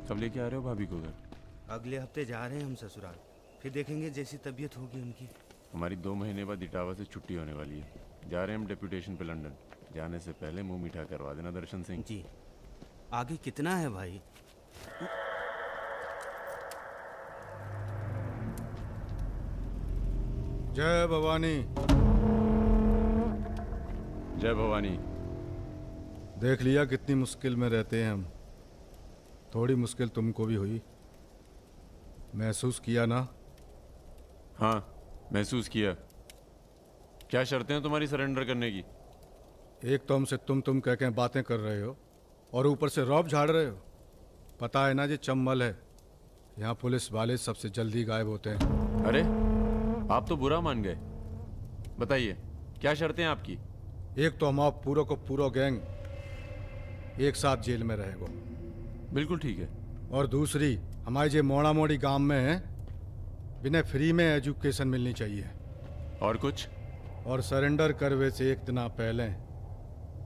कब लेके आ रहे हो भाभी को घर? अगले हफ्ते जा रहे हैं हम ससुराल, फिर देखेंगे जैसी तबीयत होगी उनकी। हमारी 2 महीने बाद इटावा से छुट्टी होने वाली है। जा रहे हैं हम डेप्यूटेशन पे लंदन। जाने से पहले मुंह मीठा करवा देना दर्शन सिंह। जी। आगे कितना है भाई? जय भवानी। जय भवानी। देख लिया कितनी मुश्किल में रहते हैं हम। थोड़ी मुश्किल तुमको भी हुई, महसूस किया ना? हाँ, महसूस किया। क्या शर्तें हैं तुम्हारी सरेंडर करने की? एक तो हमसे तुम कह के बातें कर रहे हो और ऊपर से रौब झाड़ रहे हो। पता है ना ये चंबल है, यहाँ पुलिस वाले सबसे जल्दी गायब होते हैं। अरे आप तो बुरा मान गए। बताइए क्या शर्तें हैं आपकी? एक तो हम आप पूरा को पूरा गैंग एक साथ जेल में रहेगो। बिल्कुल ठीक है। और दूसरी, हमारे जो मोड़ा मोड़ी गांव में है, बिना फ्री में एजुकेशन मिलनी चाहिए। और कुछ? और सरेंडर करवे से एक दिन पहले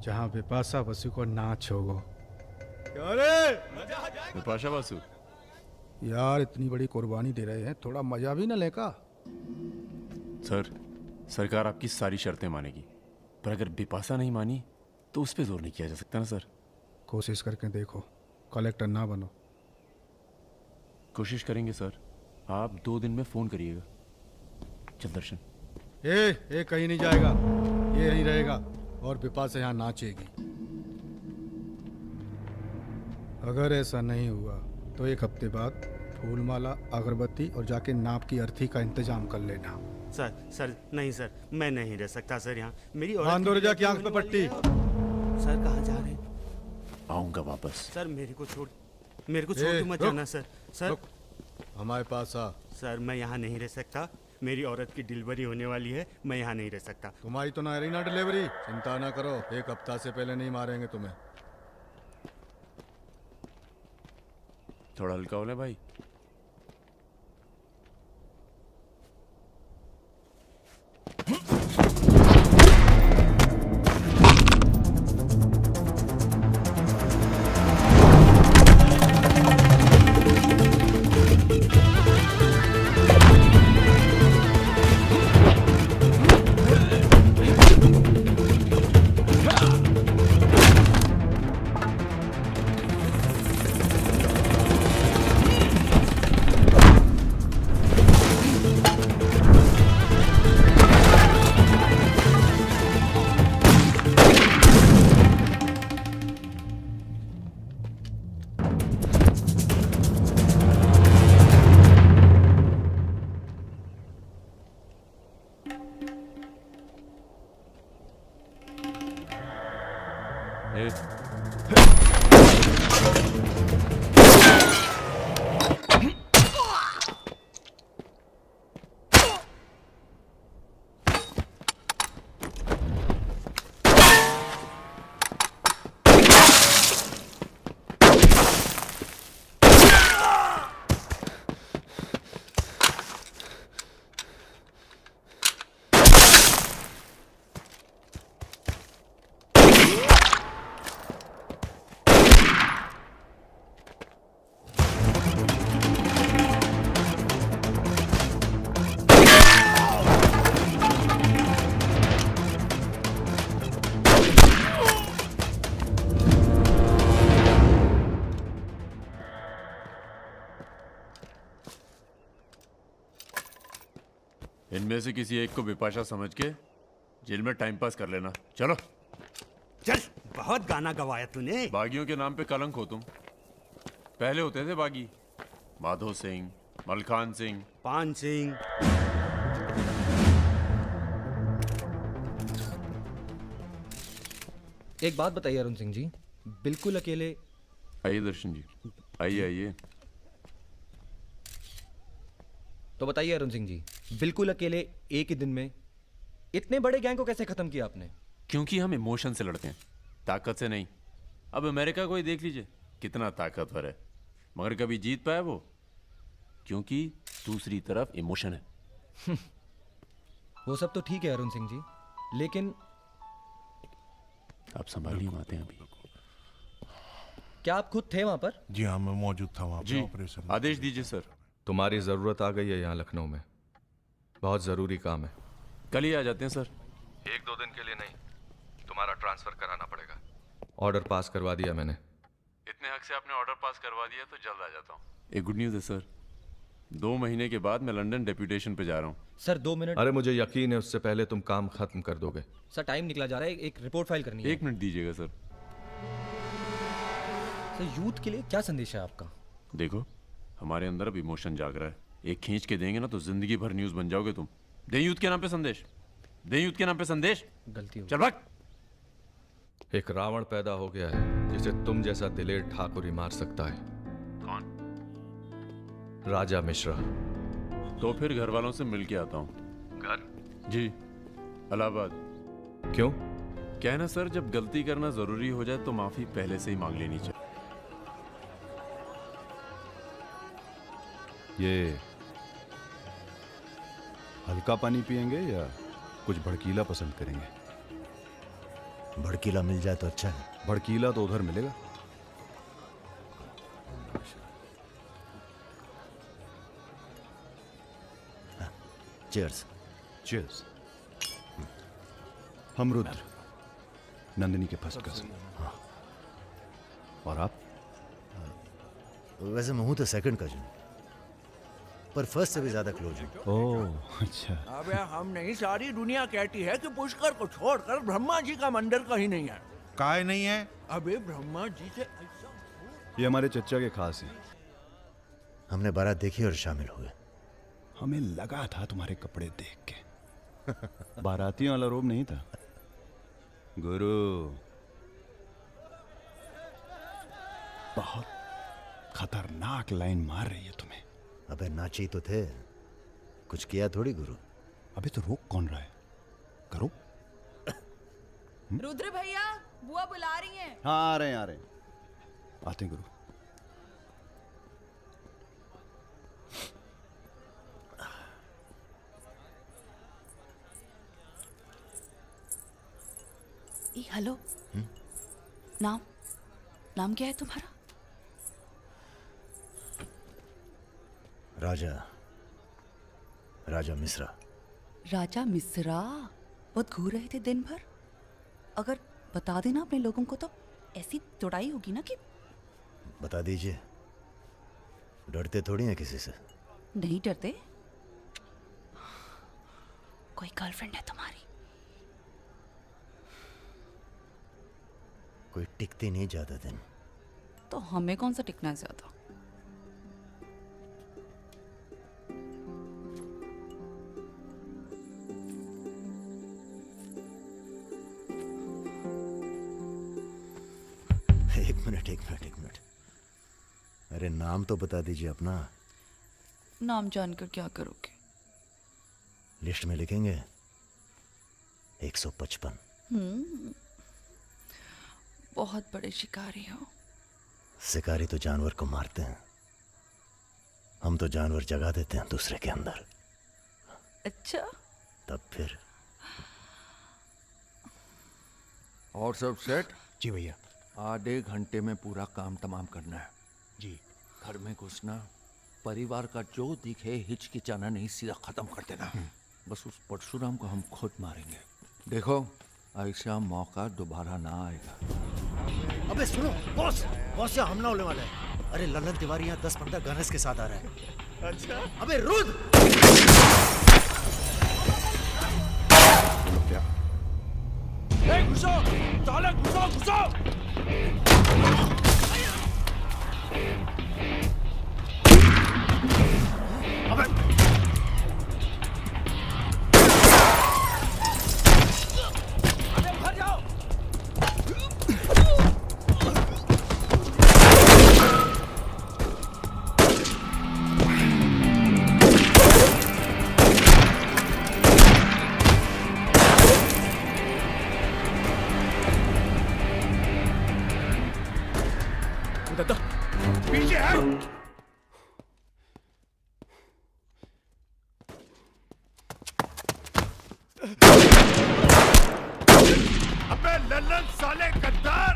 जहाँ बिपाशा बसु को नाच होगो। बिपाशा बासु? यार इतनी बड़ी कुर्बानी दे रहे हैं, थोड़ा मजा भी न लेगा? सर, सरकार आपकी सारी शर्तें मानेगी, पर अगर बिपाशा नहीं मानी तो उस पर जोर नहीं किया जा सकता ना सर। कोशिश करके देखो, कलेक्टर ना बनो। कोशिश करेंगे सर। आप 2 दिन में फोन करिएगा। चल दर्शन। ए कहीं नहीं जाएगा, ये यहीं रहेगा और बिपाशा यहाँ नाचेगी। अगर ऐसा नहीं हुआ तो 1 हफ्ते बाद फूलमाला, अगरबत्ती और जाके नाप की अर्थी का इंतजाम कर लेना। सर नहीं सर, मैं नहीं रह सकता सर यहाँ। मेरी औरत बांधो रजा की आंख पे पट्टी। सर कहाँ जा रहे हैं? आऊंगा वापस। सर मेरे को छोड़ के मत जाना सर। सर हमारे पास आ। सर मैं यहाँ नहीं रह सकता, मेरी औरत की डिलीवरी होने वाली है, मैं यहाँ नहीं रह सकता। तुम्हारी तो ना रही ना डिलीवरी, चिंता ना करो, 1 हफ्ता से पहले नहीं मारेंगे तुम्हें। थोड़ा हल्का हो ले भाई। इनमें से किसी एक को बिपाशा समझ के जेल में टाइम पास कर लेना। चलो चल, बहुत गाना गवाया तूने। बागियों के नाम पे कलंक हो तुम। पहले होते थे बागी, माधो सिंह, मलखान सिंह, पान सिंह। एक बात बताइए अरुण सिंह जी, बिल्कुल अकेले? आइए दर्शन जी, आइए आइए। तो बताइए अरुण सिंह जी, बिल्कुल अकेले एक ही दिन में इतने बड़े गैंग को कैसे खत्म किया आपने? क्योंकि हम इमोशन से लड़ते हैं, ताकत से नहीं। अब अमेरिका को ही देख लीजिए, कितना ताकतवर है, मगर कभी जीत पाया वो? क्योंकि दूसरी तरफ इमोशन है। वो सब तो ठीक है अरुण सिंह जी, लेकिन आप संभालिए, आते हैं अभी। क्या आप खुद थे वहां पर? जी हाँ, मैं मौजूद था वहाँ पे जी ऑपरेशन में। आदेश दीजिए सर। तुम्हारी ज़रूरत आ गई है यहाँ लखनऊ में। बहुत ज़रूरी काम है। कल ही आ जाते हैं सर। 1-2 दिन के लिए नहीं, तुम्हारा ट्रांसफ़र कराना पड़ेगा। ऑर्डर पास करवा दिया मैंने। इतने हक से आपने ऑर्डर पास करवा दिया तो जल्द आ जाता हूँ। एक गुड न्यूज़ है सर, 2 महीने के बाद मैं लंदन डेप्यूटेशन पे जा रहा हूँ। Sir 2 minute. अरे मुझे यकीन है उससे पहले तुम काम खत्म कर दोगे। सर टाइम निकला जा रहा है, एक रिपोर्ट फाइल करनी है। 1 मिनट दीजिएगा सर। सर यूथ के लिए क्या संदेश है आपका? देखो, हमारे अंदर अब इमोशन जाग रहा है। एक खींच के देंगे ना तो जिंदगी भर न्यूज़ बन जाओगे तुम। दें यूथ के नाम पे संदेश, दें यूथ के नाम पे संदेश। गलती हो चल भाग। एक रावण पैदा हो गया है जिसे तुम जैसा दिलेर ठाकुर ही मार सकता है। कौन? राजा मिश्रा। तो फिर घर वालों से मिल के आता हूँ। घर? जी, इलाहाबाद। क्यों? क्या है ना सर, जब गलती करना जरूरी हो जाए तो माफी पहले से ही मांग लेनी चाहिए। ये हल्का पानी पियेंगे या कुछ भड़कीला पसंद करेंगे? भड़कीला मिल जाए तो अच्छा है। भड़कीला तो उधर मिलेगा। चीयर्स। चीयर्स। हम रुद्र, नंदिनी के फर्स्ट कजिन। और आप? वैसे मैं हूं तो सेकंड कजिन, पर फर्स्ट से भी ज्यादा क्लोज हूं। ओह अच्छा। अबे हम नहीं, सारी दुनिया कहती है कि पुष्कर को छोड़कर ब्रह्मा जी का मंदिर कहीं नहीं है। काय नहीं है? अबे ब्रह्मा जी से ऐसा ये हमारे चच्चा के खास हैं। हमने बारात देखी और शामिल हुए। हमें लगा था तुम्हारे कपड़े देख के। बारातियों वाला रोब नहीं था। गुरु बहुत खतरनाक लाइन मार रही है तुम्हें। अबे नाची तो थे, कुछ किया थोड़ी गुरु। अबे तो रोक कौन रहा है? करो। रुद्र भैया, बुआ बुला रही हैं। हाँ आ रहे हैं, आ रहे हैं। आते हैं गुरु। हेलो। नाम नाम क्या है तुम्हारा? राजा मिश्रा। राजा मिश्रा। बहुत घूर रहे थे दिन भर। अगर बता देना अपने लोगों को तो ऐसी तोड़ाई होगी ना कि। बता दीजिए, डरते थोड़ी हैं किसी से। नहीं डरते। कोई गर्लफ्रेंड है तुम्हारी? कोई टिकती नहीं ज्यादा दिन। तो हमें कौन सा टिकना है ज्यादा? एक मिनट। अरे नाम तो बता दीजिए अपना। नाम जानकर क्या करोगे? लिस्ट में लिखेंगे 155। बहुत बड़े शिकारी हो। शिकारी तो जानवर को मारते हैं, हम तो जानवर जगा देते हैं दूसरे के अंदर। अच्छा। तब फिर। और सब सेट? जी भैया। आधे घंटे में पूरा काम तमाम करना है। जी। घर में घुसना, परिवार का जो दिखे हिचकिचाना नहीं, सीधा खत्म कर देना। बस उस परशुराम को हम खुद मारेंगे। देखो, ऐसा मौका दोबारा ना आएगा। अबे सुनो, बॉस यहाँ हमला होने वाला है। अरे ललन तिवारी यहाँ 10-15 गनर्स के साथ आ रहा है। अच्छा। अबे रुद्र! घुसो साले, घुसो। पीछे है। अबे लल्लन साले गद्दार!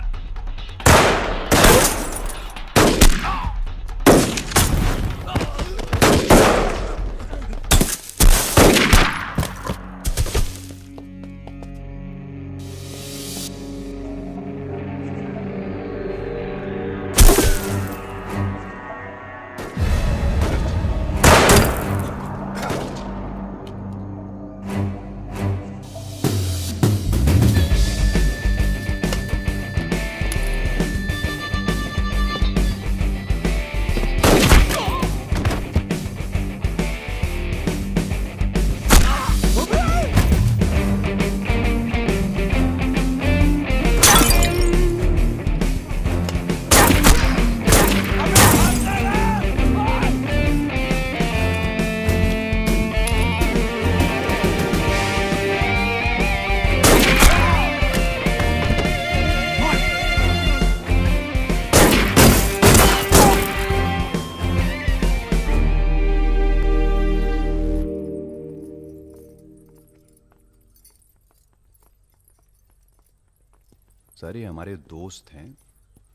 सर ये हमारे दोस्त हैं,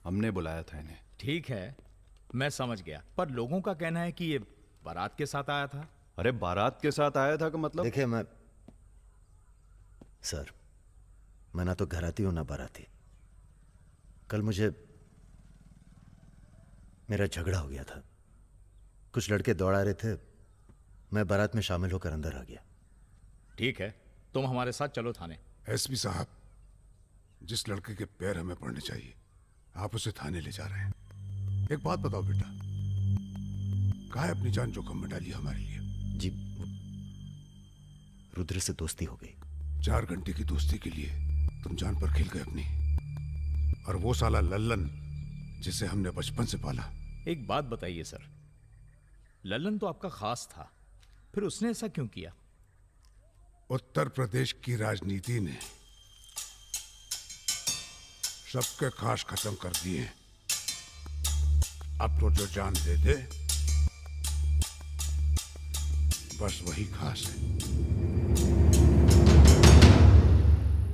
हमने बुलाया था इन्हें। ठीक है, मैं समझ गया, पर लोगों का कहना है कि ये बारात के साथ आया था। अरे बारात के साथ आया था का मतलब? देखिए सर, मैं ना तो घराती हूं ना बाराती। कल मुझे मेरा झगड़ा हो गया था, कुछ लड़के दौड़ा रहे थे, मैं बारात में शामिल होकर अंदर आ गया। ठीक है, तुम हमारे साथ चलो थाने। एसपी साहब, जिस लड़के के पैर हमें पड़ने चाहिए आप उसे थाने ले जा रहे हैं। एक बात बताओ बेटा, काहे अपनी जान जोखिम में डाली हमारे लिए? जी, रुद्र से दोस्ती हो गई। 4 घंटे की दोस्ती के लिए तुम जान पर खेल गए अपनी, और वो साला लल्लन जिसे हमने बचपन से पाला। एक बात बताइए सर, लल्लन तो आपका खास था, फिर उसने ऐसा क्यों किया? उत्तर प्रदेश की राजनीति ने सबके खास खत्म कर दिए। अब तो जो जान दे दे बस वही खास है।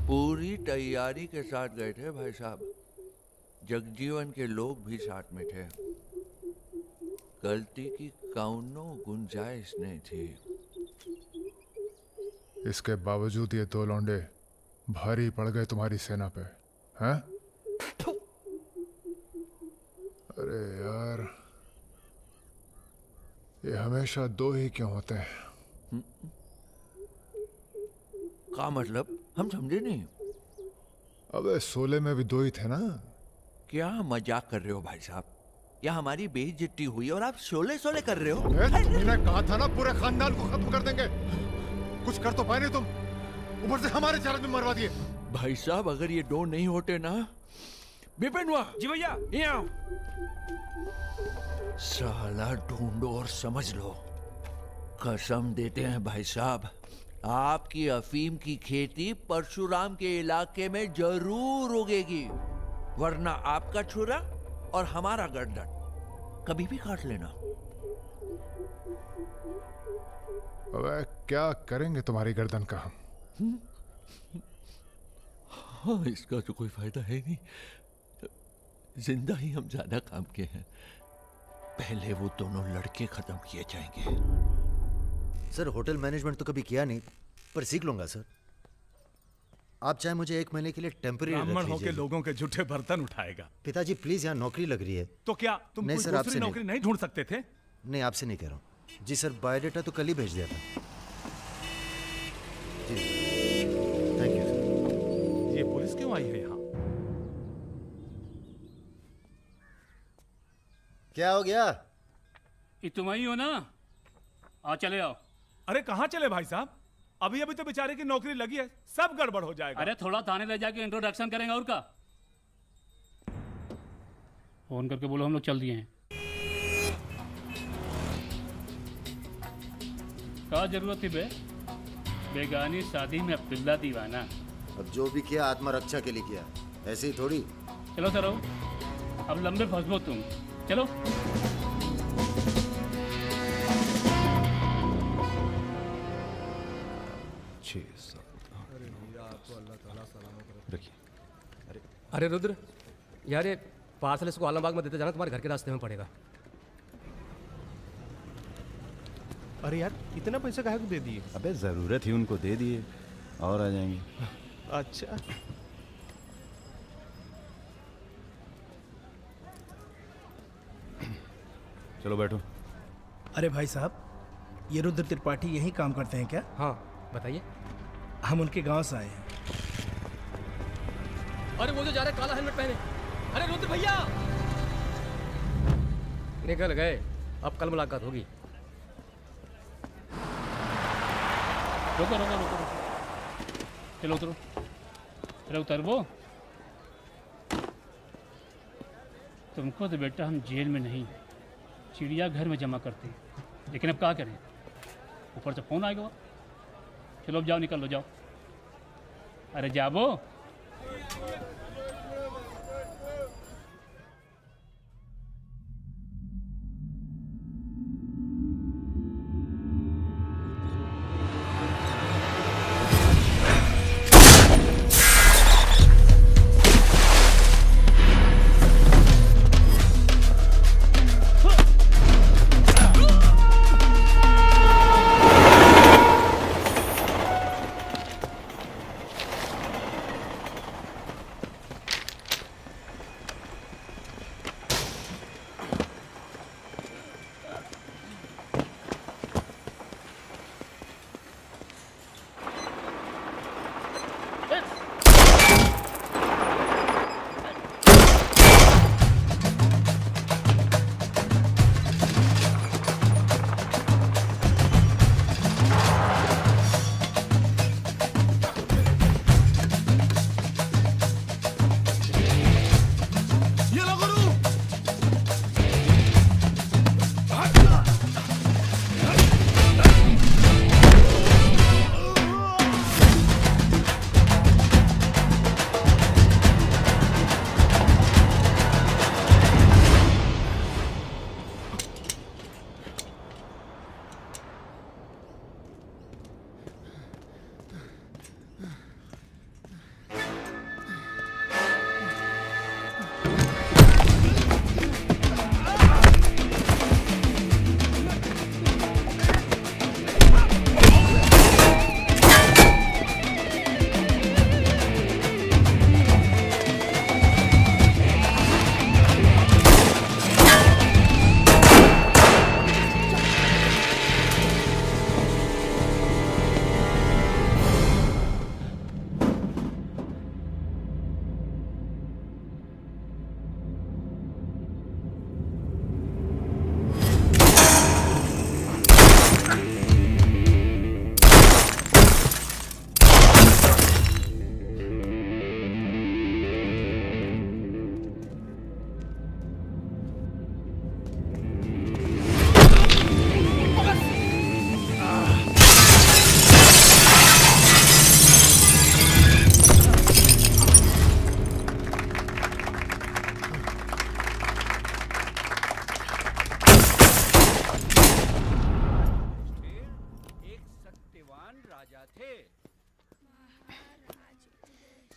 पूरी तैयारी के साथ गए थे भाई साहब, जगजीवन के लोग भी साथ में थे, गलती की कौनो गुंजाइश नहीं थी। इसके बावजूद ये 2 लौंडे भारी पड़ गए तुम्हारी सेना पे, हैं? अरे यार, ये हमेशा 2 ही क्यों होते हैं? का मतलब? हम समझे नहीं। अबे 16 में भी 2 ही थे ना? क्या मजाक कर रहे हो भाई साहब? या हमारी बेइज्जती हुई और आप 16 कर रहे हो? तुमने कहा था ना पूरे खानदान को खत्म कर देंगे। कुछ कर तो पाए नहीं तुम, ऊपर से हमारे 4 आदमी मरवा दिए। भाई साहब, अगर ये 2 नहीं होते ना। बिपिन हुआ जी भैया, यहाँ साला ढूंढो और समझ लो। कसम देते हैं भाई साहब, आपकी अफीम की खेती परशुराम के इलाके में जरूर उगेगी, वरना आपका छुरा और हमारा गर्दन कभी भी काट लेना। अबे क्या करेंगे तुम्हारी गर्दन का हम? हाँ, इसका तो कोई फायदा है नहीं, जिंदा ही हम ज्यादा काम के हैं। पहले वो दोनों लड़के खत्म किए जाएंगे। सर, होटल मैनेजमेंट तो कभी किया नहीं, पर सीख लूंगा सर। आप चाहे मुझे 1 महीने के लिए टेम्पररी रख ब्राह्मण लीजिए। होके लोगों के झूठे बर्तन उठाएगा। पिताजी प्लीज, यहाँ नौकरी लग रही है। तो क्या तुम नहीं कोई सर, आपसे दूसरी नौकरी नहीं ढूंढ सकते थे? नहीं, आपसे नहीं कह रहा हूँ जी सर। बायोडेटा तो कल ही भेज दिया था जी। Thank you sir. ये पुलिस क्यों आई है यहाँ? क्या हो गया? ये तुम ही हो ना? आओ, चले आओ। अरे कहाँ चले भाई साहब? अभी अभी तो बेचारे की नौकरी लगी है, सब गड़बड़ हो जाएगा। अरे थोड़ा थाने ले जाके इंट्रोडक्शन करेंगे और का। फोन करके बोलो हम लोग चल दिए हैं। क्या जरूरत थी बे? बेगानी शादी में अब्दुल्ला दीवाना। अब जो भी किया आत्मरक्षा के लिए किया, ऐसे ही थोड़ी। चलो सर, अब लंबे फंसबो तुम। चलो। अरे रुद्र यार, ये पार्सल इसको आलमबाग में देते जाना, तुम्हारे घर के रास्ते में पड़ेगा। अरे यार, इतना पैसा काहे को दे दिए? अबे जरूरत ही उनको दे दिए और आ जाएंगे। अच्छा, चलो बैठो। अरे भाई साहब, ये रुद्र त्रिपाठी यही काम करते हैं क्या? हाँ बताइए। हम उनके गांव से आए हैं। अरे वो जो जा रहे काला हेलमेट पहने, अरे रुद्र भैया निकल गए। अब कल मुलाकात होगी। रुको रुको रुको रुको, चलो उतरो। अरे उतरबो। तुमको तो बेटा हम जेल में नहीं, चिड़ियाघर में जमा करते हैं, लेकिन अब क्या करें, ऊपर से फोन आएगा। चलो अब जाओ, निकल लो, जाओ। अरे जाबो।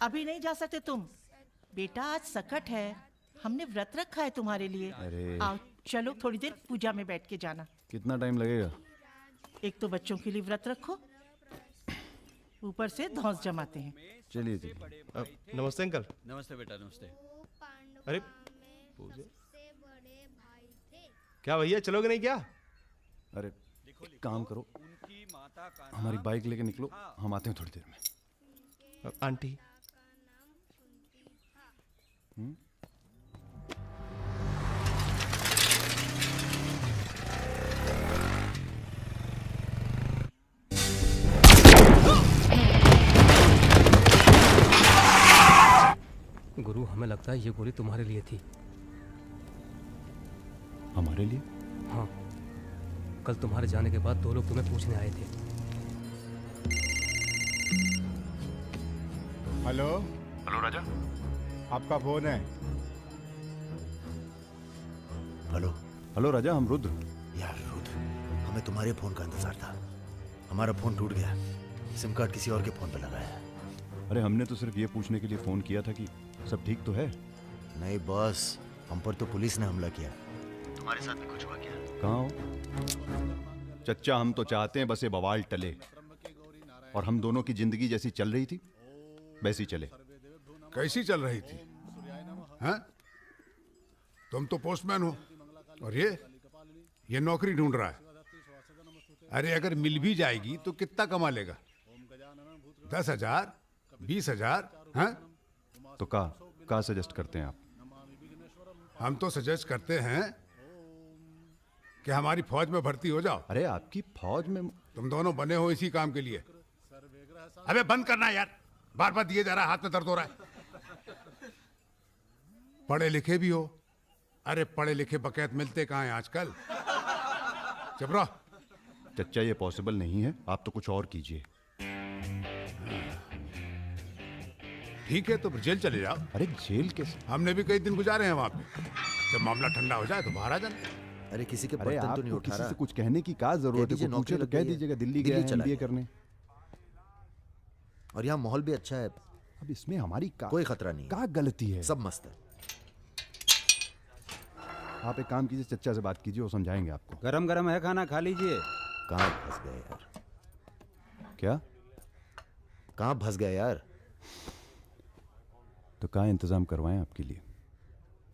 अभी नहीं जा सकते तुम। बेटा आज सकट है, हमने व्रत रखा है तुम्हारे लिए। अरे। आओ चलो, थोड़ी देर पूजा में बैठ के जाना। कितना टाइम लगेगा? एक तो बच्चों के लिए व्रत रखो, ऊपर से धौंस जमाते हैं। चलिए चलिए। नमस्ते अंकल। नमस्ते बेटा, नमस्ते। अरे क्या भैया, चलोगे नहीं क्या? अरे एक काम करो, हमारी बाइक लेके निकलो, हम आते हैं थोड़ी देर में। आंटी। गुरु, हमें लगता है ये गोली तुम्हारे लिए थी। हमारे लिए? हाँ, कल तुम्हारे जाने के बाद 2 लोग तुम्हें पूछने आए थे। हेलो। हेलो राजा। आपका फोन है। हेलो। हेलो राजा, हम रुद्र। यार रुद्र, हमें तुम्हारे फोन का इंतजार था। हमारा फोन टूट गया, सिम कार्ड किसी और के फोन पर लगाया है। अरे हमने तो सिर्फ ये पूछने के लिए फोन किया था कि सब ठीक तो है। नहीं बॉस, हम पर तो पुलिस ने हमला किया। तुम्हारे साथ भी कुछ हुआ क्या? कहाँ हो चच्चा? हम तो चाहते हैं बस ये बवाल टले और हम दोनों की जिंदगी जैसी चल रही थी वैसी चले। कैसी चल रही थी? हैं? तुम तो पोस्टमैन हो और ये नौकरी ढूंढ रहा है। अरे अगर मिल भी जाएगी तो कितना कमा लेगा? 10,000, 20,000? हैं? तो का सजेस्ट करते हैं आप? हम तो सजेस्ट करते हैं कि हमारी फौज में भर्ती हो जाओ। अरे आपकी फौज में? तुम दोनों बने हो इसी काम के लिए। अबे बंद करना यार, बार बार दिए जा रहा है, हाथ में दर्द हो रहा है। पढ़े लिखे भी हो। अरे पढ़े लिखे बकैत मिलते कहाँ हैं आजकल? चुप रहो। चच्चा ये पॉसिबल नहीं है, आप तो कुछ और कीजिए। ठीक है तो फिर जेल चले जाओ। अरे जेल कैसे? हमने भी कई दिन गुजारे हैं वहां पे। जब मामला ठंडा हो जाए तो बाहर आ जाना। अरे किसी के अरे बर्तन तो नहीं आपको उठा किसी रहा। से कुछ कहने की क्या जरूरत है? कोई पूछे तो कह दीजिएगा दिल्ली गया है MBA करने। और यहाँ माहौल भी अच्छा है। अब इसमें हमारी कोई खतरा नहीं, क्या गलती है? सब मस्त है। आप एक काम कीजिए, चच्चा से बात कीजिए, वो समझाएंगे आपको। गरम गरम है खाना, खा लीजिए। कहाँ फंस गए यार? क्या? कहाँ फंस गए यार? तो क्या इंतजाम करवाएं आपके लिए?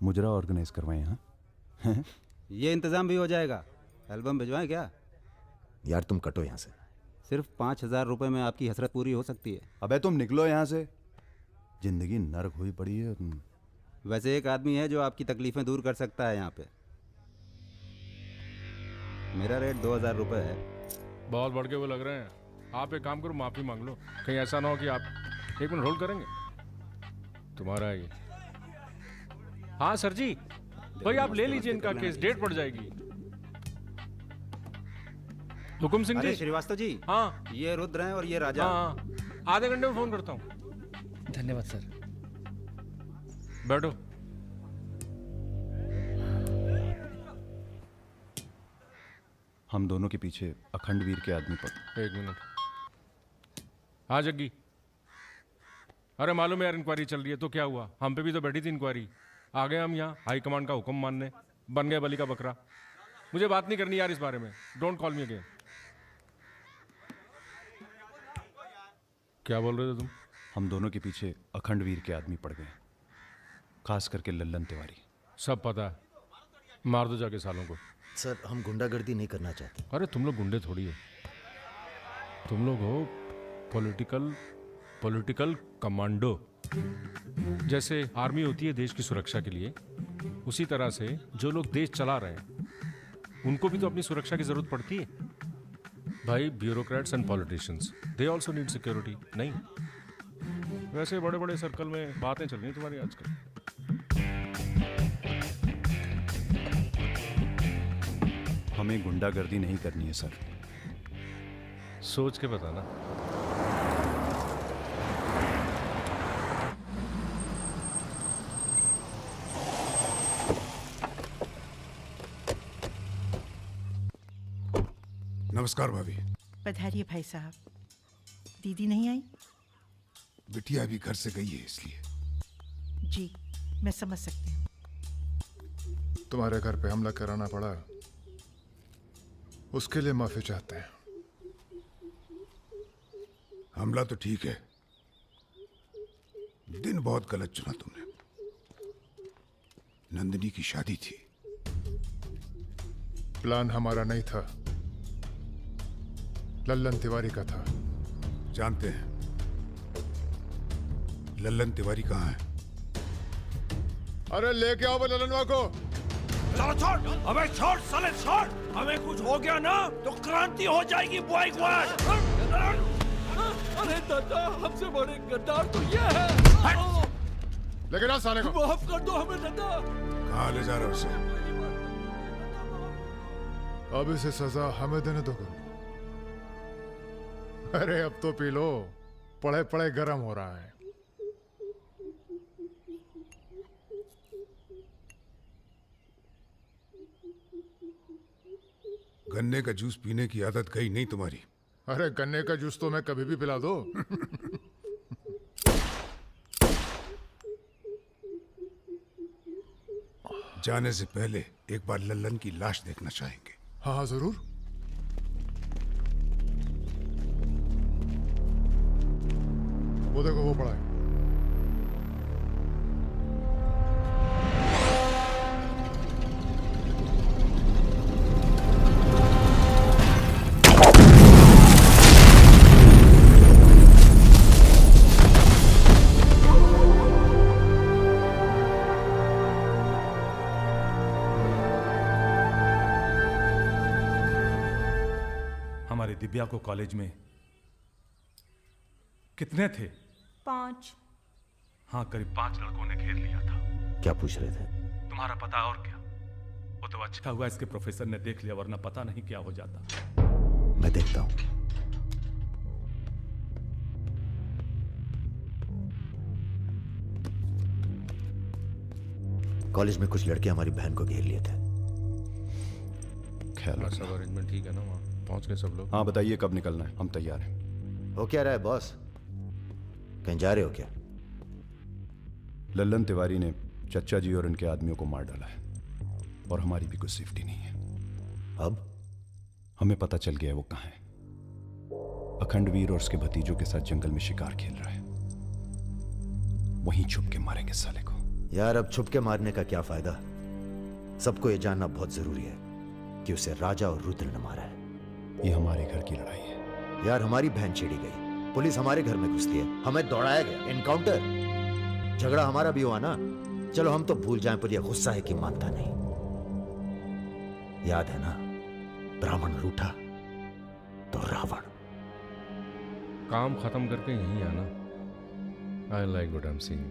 मुजरा ऑर्गेनाइज करवाएं? हाँ ये इंतजाम भी हो जाएगा। एल्बम भिजवाएं क्या? यार तुम कटो यहाँ से। सिर्फ 5,000 रुपए में आपकी हसरत पूरी हो सकती है। अबे तुम निकलो यहाँ से, जिंदगी नर्क हुई पड़ी है। वैसे एक आदमी है जो आपकी तकलीफें दूर कर सकता है यहाँ पे। मेरा रेट 2,000 रुपए है। बहुत बढ़ के वो लग रहे हैं। आप एक काम करो, माफी मांग लो। कहीं ऐसा ना हो कि आप 1 मिनट होल्ड करेंगे। तुम्हारा ये। हाँ सर जी, भाई आप ले लीजिए इनका केस, डेट पड़ जाएगी। हुकुम सिंह जी। श्रीवास्तव जी। हाँ ये रुद्र हैं और ये राजा। हाँ, आधे घंटे में फोन करता हूँ। धन्यवाद सर। बैठो। हम दोनों के पीछे अखंड वीर के आदमी पर। 1 मिनट। हाँ जग्गी। अरे मालूम है यार, इंक्वायरी चल रही है तो क्या हुआ? हम पे भी तो बैठी थी इंक्वायरी। आ गए हम यहाँ हाई कमांड का हुक्म मानने, बन गए बलि का बकरा। मुझे बात नहीं करनी यार इस बारे में। Don't call me again. क्या बोल रहे थे तुम? हम दोनों के पीछे अखंड वीर के आदमी पड़ गए, खास करके लल्लन तिवारी। सब पता है, मार दो जाके सालों को। सर हम गुंडागर्दी नहीं करना चाहते। अरे तुम लोग गुंडे थोड़ी हो, तुम लोग हो पॉलिटिकल कमांडो। जैसे आर्मी होती है देश की सुरक्षा के लिए, उसी तरह से जो लोग देश चला रहे हैं उनको भी तो अपनी सुरक्षा की जरूरत पड़ती है भाई। Bureaucrats and politicians, they also need security. नहीं, वैसे बड़े बड़े सर्कल में बातें चल रही हैं तुम्हारी आजकल। हमें गुंडागर्दी नहीं करनी है सर। सोच के बताना। नमस्कार भाभी। पधारिए भाई साहब। दीदी नहीं आई? बिटिया भी घर से गई है इसलिए। जी मैं समझ सकती हूँ। तुम्हारे घर पे हमला कराना पड़ा, उसके लिए माफी चाहते हैं। हमला तो ठीक है, दिन बहुत गलत चुना तुमने। नंदिनी की शादी थी। प्लान हमारा नहीं था, लल्लन तिवारी का था। जानते हैं लल्लन तिवारी कहाँ है? अरे लेके आओ लल्लनवा को। चलो छोड़, अबे छोड़ साले छोड़। हमें कुछ हो गया ना तो क्रांति हो जाएगी बॉय बॉय। अरे दादा हमसे बड़े गद्दार तो ये है। लेके जाओ साले को। माफ कर दो हमें दादा। कहाँ ले जा रहे हो उसे? अब इसे सजा हमें देने दो गुरु। अरे अब तो पी लो, पड़े पड़े गर्म हो रहा है। गन्ने का जूस पीने की आदत गई नहीं तुम्हारी। अरे गन्ने का जूस तो मैं कभी भी पिला दो। जाने से पहले एक बार लल्लन की लाश देखना चाहेंगे। हाँ हाँ जरूर। वो देखो वो पड़ा है। हमारे दिव्या को कॉलेज में कितने थे? 5। हाँ करीब 5 लड़कों ने घेर लिया था। क्या पूछ रहे थे? तुम्हारा पता और क्या? वो तो अच्छा हुआ इसके प्रोफेसर ने देख लिया, वरना पता नहीं क्या हो जाता। मैं देखता हूं। कॉलेज में कुछ लड़के हमारी बहन को घेर लिए थे। ख्याल सब अरेंजमेंट ठीक है ना? वहाँ पहुंच गए सब लोग? हाँ बताइए कब निकलना है, हम तैयार हैं। हो क्या रहा है बॉस? कहीं जा रहे हो क्या? लल्लन तिवारी ने चच्चा जी और उनके आदमियों को मार डाला है और हमारी भी कुछ सेफ्टी नहीं है। अब हमें पता चल गया है वो कहाँ है। अखंडवीर और उसके भतीजों के साथ जंगल में शिकार खेल रहा है। वहीं छुप के मारेंगे साले को। यार अब छुप के मारने का क्या फायदा? सबको ये जानना बहुत जरूरी है कि उसे राजा और रुद्र ने मारा है। ये हमारे घर की लड़ाई है। यार हमारी बहन छेड़ी गई, पुलिस हमारे घर में घुसती है, हमें दौड़ाया गया, एनकाउंटर। झगड़ा हमारा भी हुआ ना। चलो हम तो भूल जाएं, पर यह गुस्सा है कि मानता नहीं। याद है ना, ब्राह्मण रूठा तो रावण। काम खत्म करके यहीं आना। I like what I am seeing.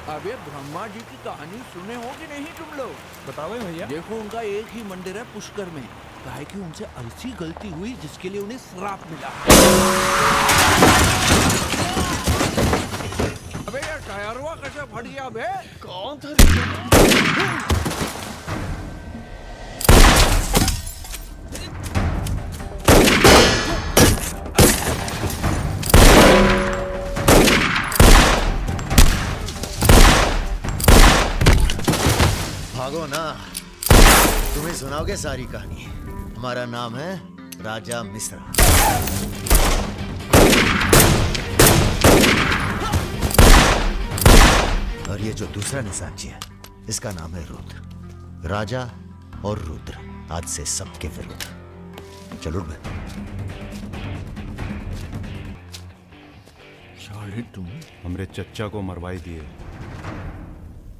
अबे ब्रह्मा जी की कहानी सुने हो कि नहीं तुम लोग? बताओ भैया। देखो उनका एक ही मंदिर है पुष्कर में। काहे कि उनसे ऐसी गलती हुई जिसके लिए उन्हें श्राप मिला। अबे यार टायरवा कैसे फट गया बे? कौन था? भागो ना, तुम्हें सुनाओगे सारी कहानी। हमारा नाम है राजा मिश्रा। और ये जो दूसरा निशानची है, इसका नाम है रुद्र। राजा और रुद्र आज से सबके विरुद्ध। चलो बे। साले तुम हमरे चच्चा को मरवाई दिए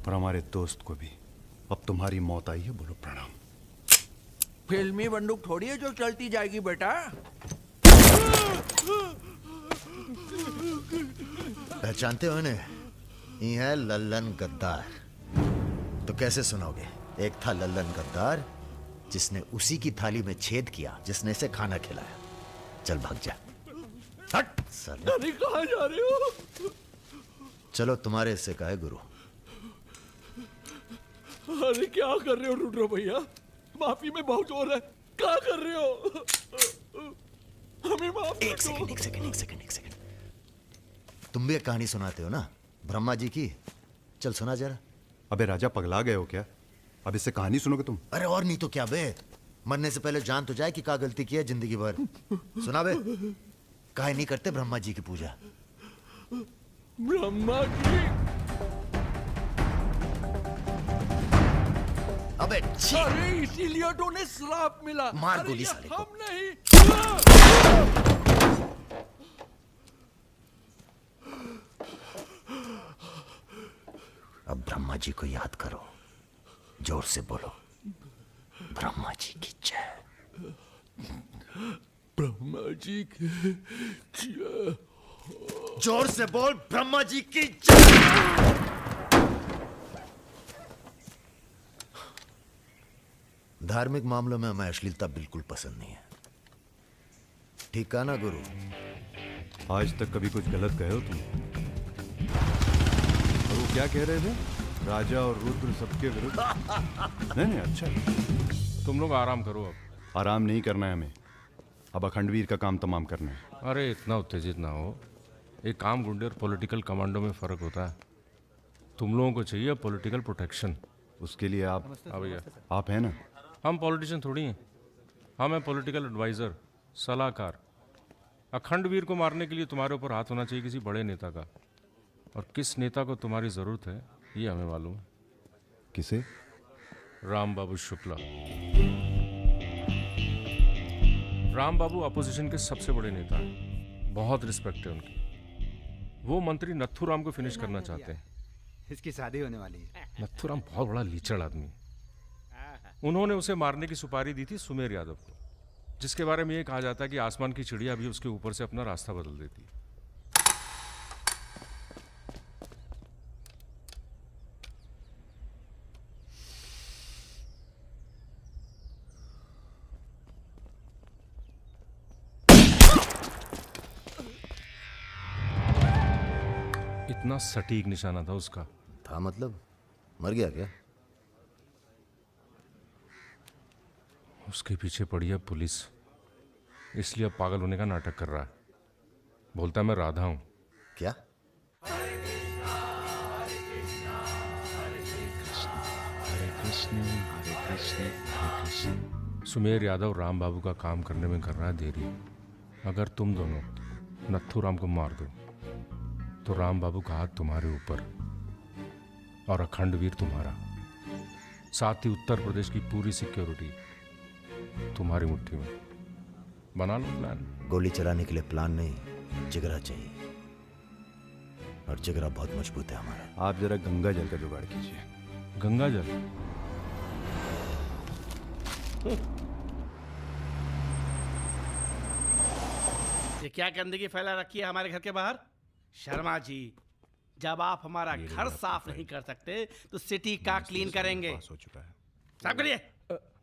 पर हमारे दोस्त को भी। अब तुम्हारी मौत आई है, बोलो प्रणाम। फिल्मी बंदूक थोड़ी है जो चलती जाएगी बेटा। पहचानते हो इन्हें? ये है लल्लन गद्दार। तो कैसे सुनोगे? एक था लल्लन गद्दार जिसने उसी की थाली में छेद किया जिसने इसे खाना खिलाया। चल भाग जा। हट साले। अरे कहाँ जा रहे हो? चलो तुम्हारे हिस्से का है गुरु। अरे क्या कर रहे हो रुद्र भैया? माफी में बहुत जोर है। क्या कर रहे हो? हमें माफ कर दो। एक सेकंड। तुम भी एक कहानी सुनाते हो ना ब्रह्मा जी की? चल सुना जरा। अबे राजा पगला गए हो क्या? अब इससे कहानी सुनोगे तुम? अरे और नहीं तो क्या बे, मरने से पहले जान तो जाए कि क्या गलती की है जिंदगी भर। सुना बे। काहे नहीं करते ब्रह्मा जी की पूजा? ब्रह्मा जी? अबे अरे इसीलिए तो उन्हें श्राप मिला। मार अरे गोली यार, साले को। हम नहीं। अब ब्रह्मा जी को याद करो, जोर से बोलो, ब्रह्मा जी की जय। ब्रह्मा जी की जय। जोर से बोल, ब्रह्मा जी की जय। धार्मिक मामलों में हमें अश्लीलता बिल्कुल पसंद नहीं है। ठीक है ना गुरु? आज तक कभी कुछ गलत कहे हो तुम? और वो क्या कह रहे थे? राजा और रुद्र सबके विरुद्ध? नहीं अच्छा। तुम लोग आराम करो अब। आराम नहीं करना है हमें, अब अखंडवीर का काम तमाम करना है। अरे इतना उत्तेजित ना हो। एक काम गुंडे और पॉलिटिकल कमांडो में फ़र्क होता है। तुम लोगों को चाहिए पॉलिटिकल प्रोटेक्शन। उसके लिए आप भैया आप हैं ना? हम पॉलिटिशियन थोड़ी हैं, हम हैं पॉलिटिकल एडवाइज़र, सलाहकार। अखंडवीर को मारने के लिए तुम्हारे ऊपर हाथ होना चाहिए किसी बड़े नेता का, और किस नेता को तुम्हारी ज़रूरत है ये हमें मालूम है। किसे? राम बाबू शुक्ला। राम बाबू अपोजिशन के सबसे बड़े नेता हैं, बहुत रिस्पेक्ट है उनकी। वो मंत्री नथुराम को फिनिश करना चाहते हैं। इसकी शादी होने वाली है। नथुराम बहुत बड़ा लीचड़ आदमी है। उन्होंने उसे मारने की सुपारी दी थी सुमेर यादव को, जिसके बारे में ये कहा जाता है कि आसमान की चिड़िया भी उसके ऊपर से अपना रास्ता बदल देती है। इतना सटीक निशाना था उसका। था मतलब? मर गया क्या? उसके पीछे पड़ी है पुलिस, इसलिए अब पागल होने का नाटक कर रहा है। बोलता है मैं राधा हूं। क्या? सुमेर यादव राम बाबू का काम करने में कर रहा है देरी। अगर तुम दोनों नथुराम को मार दो तो राम बाबू का हाथ तुम्हारे ऊपर और अखंडवीर तुम्हारा, साथ ही उत्तर प्रदेश की पूरी सिक्योरिटी तुम्हारी मुट्ठी में। बना लो प्लान। गोली चलाने के लिए प्लान नहीं, जिगरा चाहिए, और जिगरा बहुत मजबूत है हमारा। आप जरा गंगा जल का जुगाड़ कीजिए। गंगा जल? ये क्या गंदगी फैला रखी है हमारे घर के बाहर? शर्मा जी, जब आप हमारा घर साफ नहीं कर सकते तो सिटी का क्लीन करेंगे। हो चुका है। साफ करिए।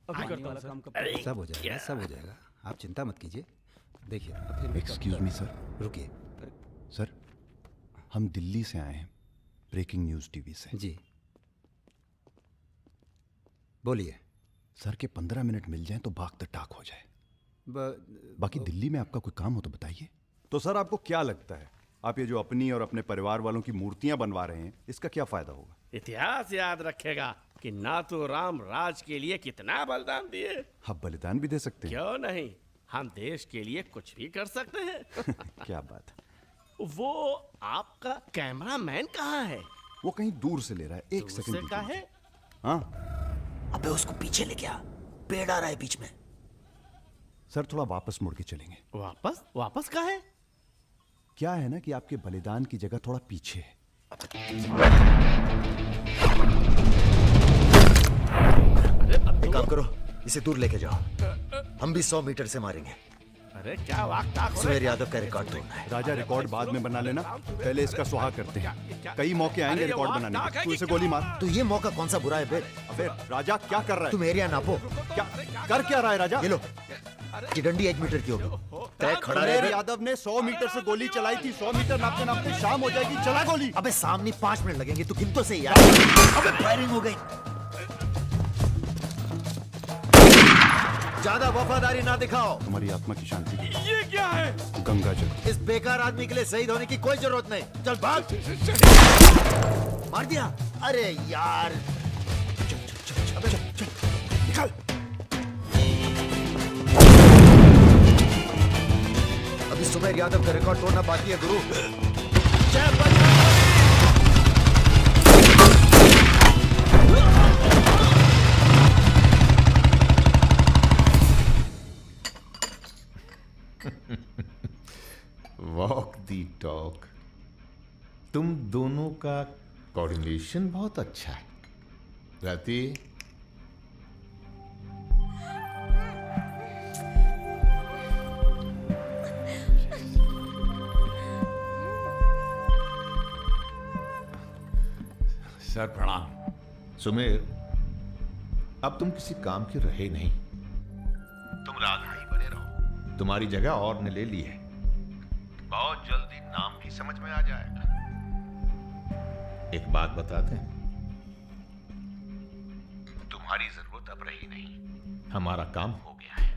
अभी करता हूँ सर। सब हो जाएगा, सब हो जाएगा, आप चिंता मत कीजिए। देखिए, एक्सक्यूज मी सर। रुकिए सर, हम दिल्ली से आए हैं, ब्रेकिंग न्यूज टीवी से। जी बोलिए। सर के 15 मिनट मिल जाएं तो भाग द टाक हो जाए। बाकी दिल्ली में आपका कोई काम हो तो बताइए। तो सर आपको क्या लगता है, आप ये जो अपनी और अपने परिवार वालों की मूर्तियां बनवा रहे हैं, इसका क्या फायदा होगा? इतिहास याद रखेगा कि नाथुराम राज के लिए कितना बलिदान दिए। आप बलिदान भी दे सकते हैं। क्यों नहीं, हम देश के लिए कुछ भी कर सकते हैं। क्या बात है। वो आपका कैमरामैन कहाँ है? वो कहीं दूर से ले रहा है, एक सेकंड का है। हाँ, अबे उसको पीछे ले गया, पेड़ आ रहा है बीच में। सर थोड़ा वापस मुड़ के चलेंगे। वापस? वापस कहाँ है? क्या है ना कि आपके बलिदान की जगह थोड़ा पीछे है। एक काम करो, इसे दूर लेके जाओ, हम भी 100 मीटर से मारेंगे। अरे क्या वाक हो सुमेर यादव का रिकॉर्ड तोड़ना है। राजा रिकॉर्ड बाद में बना लेना, पहले इसका सुहाग करते हैं। कई मौके आएंगे रिकॉर्ड बनाने के। तू इसे गोली मार। तो ये मौका कौन सा बुरा है बे? अबे राजा क्या कर रहा है? तुम एरिया नापो। क्या कर क्या रहा है राजा? ये लो, चिडंडी 1 मीटर की होगी। तय खड़ा सुमेर रहे। यादव ने 100 मीटर से गोली चलाई थी। 100 मीटर नापते नापते शाम हो जाएगी। चला गोली। अबे सामने 5 मिनट लगेंगे, तू गिन तो सही यार। अबे फायरिंग हो गई। ज्यादा वफादारी ना दिखाओ। तुम्हारी आत्मा की शांति के लिए ये क्या है? गंगा जल। इस बेकार आदमी के लिए शहीद होने की कोई जरूरत नहीं। चल भाग। मार दिया? अरे यार। चल चल चल चल चल चल निकल। अभी सुमेर यादव का रिकॉर्ड तोड़ना बाकी है गुरु। जय बजरंग। वॉक दी टॉक। तुम दोनों का कोऑर्डिनेशन बहुत अच्छा है। रति, सर प्रणाम। सुमेर, अब तुम किसी काम के रहे नहीं। तुम राधा ही बने रहो। तुम्हारी जगह और ने ले ली है। बहुत जल्दी नाम भी समझ में आ जाएगा। एक बात बता दें, तुम्हारी जरूरत अब रही नहीं। हमारा काम हो गया है।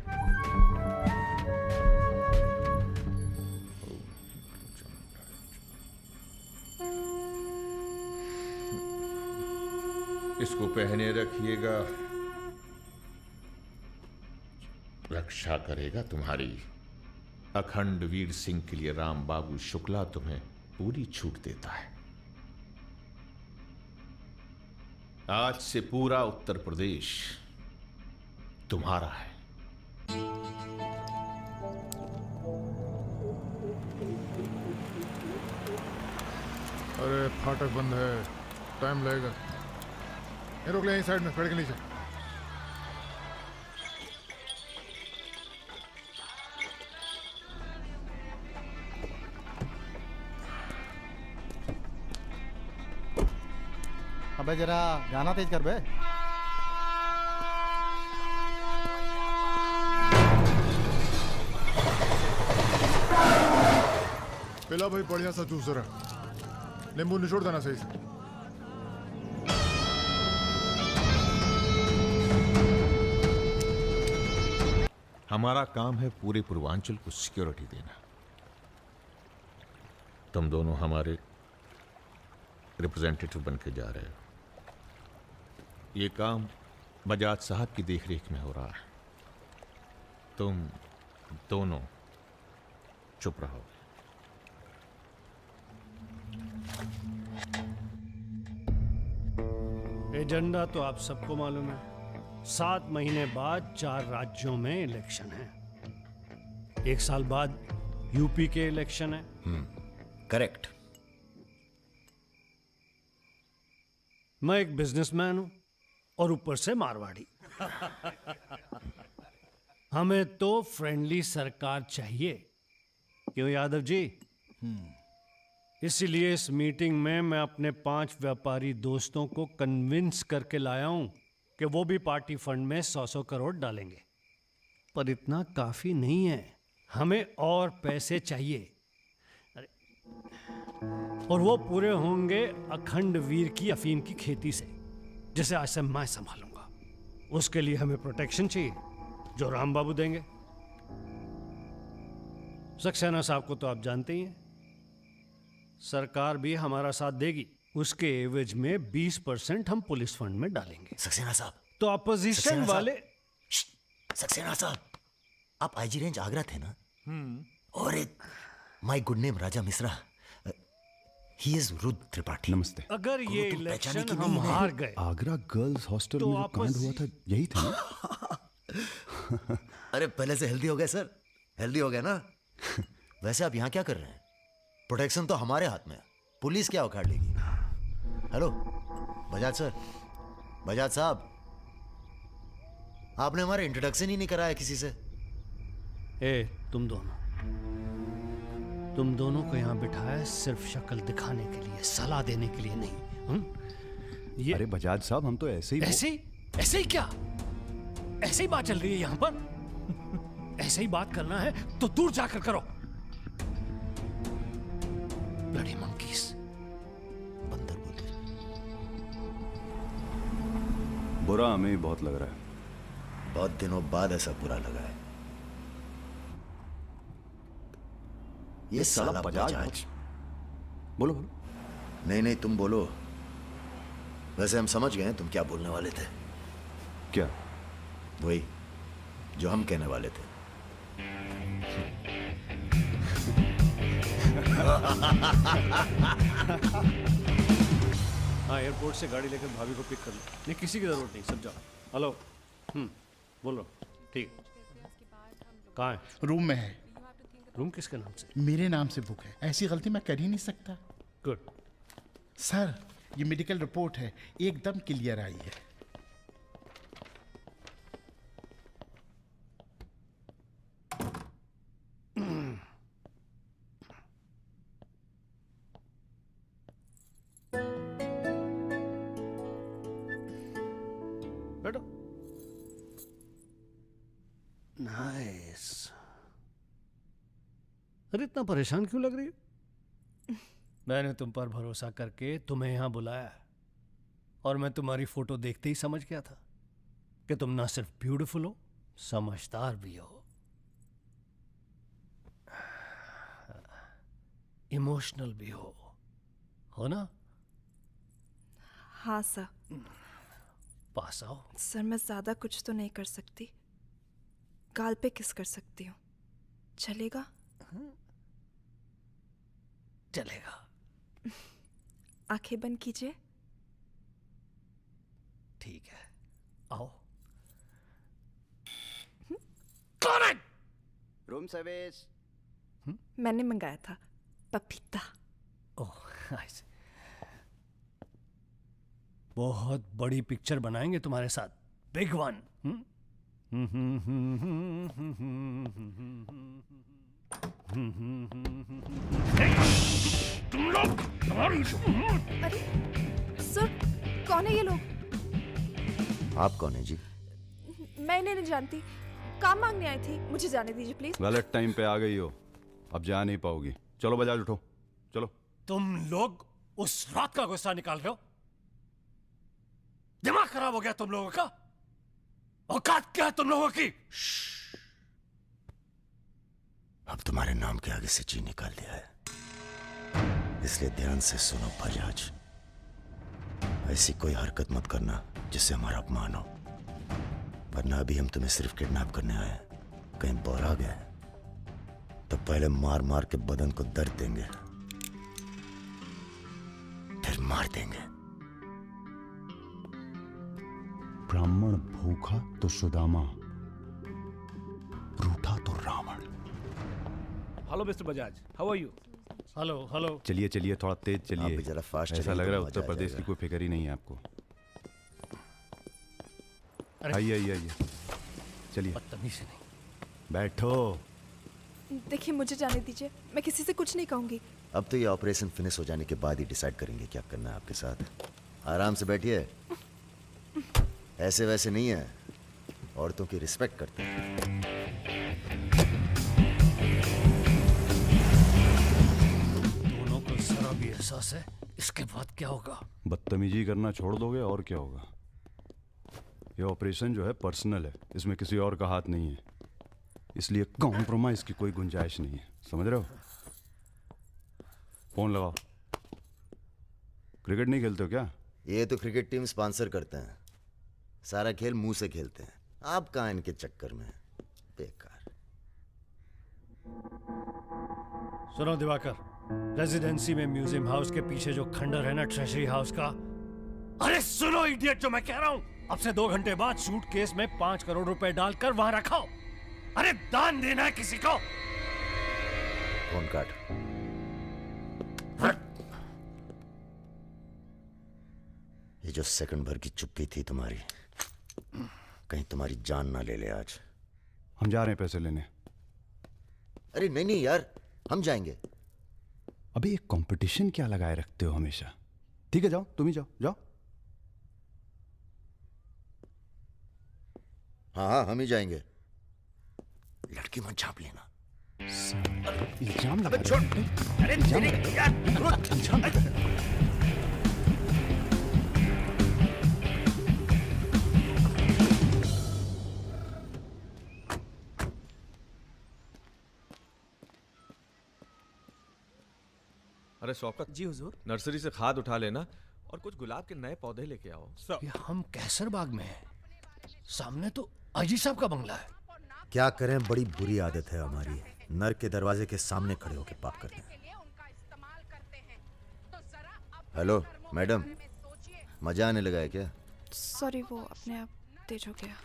इसको पहने रखिएगा, रक्षा करेगा तुम्हारी। अखंड वीर सिंह के लिए राम बाबू शुक्ला तुम्हें पूरी छूट देता है। आज से पूरा उत्तर प्रदेश तुम्हारा है। अरे फाटक बंद है, टाइम लगेगा। ये रोक ले यहीं साइड में, पेड़ के नीचे। अबे जरा गाना तेज कर बे। पिला भाई बढ़िया सा जूस रहा। नींबू निचोड़ देना सही से। हमारा काम है पूरे पूर्वांचल को सिक्योरिटी देना। तुम दोनों हमारे रिप्रेजेंटेटिव बन के जा रहे हो। ये काम बजाज साहब की देखरेख में हो रहा है। तुम दोनों चुप रहो। एजेंडा तो आप सबको मालूम है। 7 महीने बाद 4 राज्यों में इलेक्शन है। 1 साल बाद यूपी के इलेक्शन है। करेक्ट। मैं एक बिजनेसमैन हूं और ऊपर से मारवाड़ी। हमें तो फ्रेंडली सरकार चाहिए। क्यों यादव जी? इसीलिए इस मीटिंग में मैं अपने 5 व्यापारी दोस्तों को कन्विंस करके लाया हूं कि वो भी पार्टी फंड में 100-100 करोड़ डालेंगे। पर इतना काफी नहीं है, हमें और पैसे चाहिए। और वो पूरे होंगे अखंड वीर की अफीम की खेती से, जिसे आज से मैं संभालूंगा। उसके लिए हमें प्रोटेक्शन चाहिए, जो राम बाबू देंगे। सक्सेना साहब को तो आप जानते ही हैं। सरकार भी हमारा साथ देगी। उसके एवज में 20% हम पुलिस फंड में डालेंगे। सक्सेना साहब तो अपोजिशन वाले। सक्सेना साहब, आप आईजी रेंज आगरा थे ना? और एक my good name Raja Mishra. He is Rudra Tripathi. नमस्ते। अगर ये इलेक्शन हम हार गए, आगरा गर्ल्स हॉस्टल तो में जो कांड हुआ था यही था ना? अरे पहले से हेल्दी हो गए सर, हेल्दी हो गए ना। वैसे आप यहाँ क्या कर रहे हैं? प्रोटेक्शन तो हमारे हाथ में है, पुलिस क्या उखाड़ लेगी। हेलो बजाज सर, बजाज साहब, आपने हमारा इंट्रोडक्शन ही नहीं कराया किसी से। तुम दोनों को यहाँ बिठाया सिर्फ शक्ल दिखाने के लिए, सलाह देने के लिए नहीं। ये अरे बजाज साहब, हम तो ऐसे ही ऐसे ही क्या? ऐसे ही बात चल रही है यहाँ पर? ऐसे ही बात करना है तो दूर जाकर करो। Bloody monkeys. बंदर बोलते। बुरा हमें ही बहुत लग रहा है। बहुत दिनों बाद ऐसा बुरा लगा है। ये साला बजाज। बोलो। नहीं तुम बोलो। वैसे हम समझ गए तुम क्या बोलने वाले थे। क्या? वही जो हम कहने वाले थे। हाँ, एयरपोर्ट से गाड़ी लेकर भाभी को पिक कर लो। नहीं, किसी की जरूरत नहीं, सब जाओ। हेलो। बोलो। ठीक। कहाँ है? रूम में है। रूम किसके नाम से? मेरे नाम से बुक है। ऐसी गलती मैं कर ही नहीं सकता। गुड। सर, ये मेडिकल रिपोर्ट है, एकदम क्लियर आई है। बैठो। नाइस। अरे इतना परेशान क्यों लग रही है? मैंने तुम पर भरोसा करके तुम्हें यहां बुलाया और मैं तुम्हारी फोटो देखते ही समझ गया था कि तुम ना सिर्फ ब्यूटीफुल हो, समझदार भी हो, इमोशनल भी हो ना? हाँ सर। पास आओ। सर, मैं ज्यादा कुछ तो नहीं कर सकती। गाल पे किस कर सकती हूँ, चलेगा? चलेगा। आंखें बंद कीजिए। ठीक है, आओ। कौन है? Room service. मैंने मंगाया था, पपीता। ओह, ऐसे। बहुत बड़ी पिक्चर बनाएंगे तुम्हारे साथ, बिग वन। तुम लोग। अरे सर, कौन है ये लोग? आप कौन है जी? मैं इन्हें नहीं जानती, काम मांगने आई थी। मुझे जाने दीजिए प्लीज। गलत टाइम पे आ गई हो, अब जा नहीं पाओगी। चलो बजाज, उठो चलो। तुम लोग उस रात का गुस्सा निकाल रहे हो? दिमाग खराब हो गया तुम लोगों का? औकात क्या है तुम लोगों की? अब तुम्हारे नाम के आगे से जी निकाल दिया है, इसलिए ध्यान से सुनो बजाज। ऐसी कोई हरकत मत करना जिससे हमारा अपमान हो, वरना अभी हम तुम्हें सिर्फ किडनैप करने आए हैं। कहीं बौरा गए तो पहले मार मार के बदन को दर्द देंगे, फिर मार देंगे। ब्राह्मण भूखा तो सुदामा, रूठा तो Ravan. Hello mister Bajaj, how are you? Hello. चलिए चलिए, थोड़ा तेज चलिए। आप जरा फास्ट ऐसा लग रहा है उत्तर प्रदेश की कोई फिक्र ही नहीं है आपको। आइए चलिए। बदतमीजी नहीं। बैठो। देखिए, मुझे जाने दीजिए, मैं किसी से कुछ नहीं कहूंगी। अब तो ये ऑपरेशन फिनिश हो जाने के बाद ही डिसाइड करेंगे क्या करना है आपके साथ। आराम से बैठिए, ऐसे वैसे नहीं है, औरतों की रिस्पेक्ट करते हैं। दोनों को जरा भी एहसास है इसके बाद क्या होगा? बदतमीजी करना छोड़ दोगे और क्या होगा? ये ऑपरेशन जो है पर्सनल है, इसमें किसी और का हाथ नहीं है, इसलिए कॉम्प्रोमाइज की कोई गुंजाइश नहीं है। समझ रहे हो? फोन लगाओ। क्रिकेट नहीं खेलते हो क्या? ये तो क्रिकेट टीम स्पॉन्सर करते हैं, सारा खेल मुंह से खेलते हैं। आप कहाँ इनके चक्कर में, बेकार। सुनो दिवाकर, रेजिडेंसी में म्यूजियम हाउस के पीछे जो खंडर है ना, ट्रेजरी हाउस का। अरे सुनो इडियट, जो मैं कह रहा हूं, अब से 2 घंटे बाद सूटकेस में 5 करोड़ रुपए डालकर वहां रखो। अरे दान देना है किसी को। फोन काट। ये जो सेकंड भर की चुप्पी थी तुम्हारी, कहीं तुम्हारी जान ना ले ले आज। हम जा रहे हैं पैसे लेने। अरे नहीं नहीं यार, हम जाएंगे। अबे एक कंपटीशन क्या लगाए रखते हो हमेशा? ठीक है जाओ, तुम ही जाओ जाओ। हाँ हम ही जाएंगे। लड़की मत झाप लेना। इल्जाम लगा छोड़। अरे यार अरे शौकत जी हुजूर। नर्सरी से खाद उठा लेना और कुछ गुलाब के नए पौधे लेके आओ। ये हम कैसर बाग में हैं। सामने तो अजी साहब का बंगला है। क्या करें, बड़ी बुरी आदत है हमारी। नर के दरवाजे के सामने खड़े होकर पाप करते हैं। हेलो मैडम, मजा आने लगा है क्या? सॉरी, वो अपने आप तेज हो गया।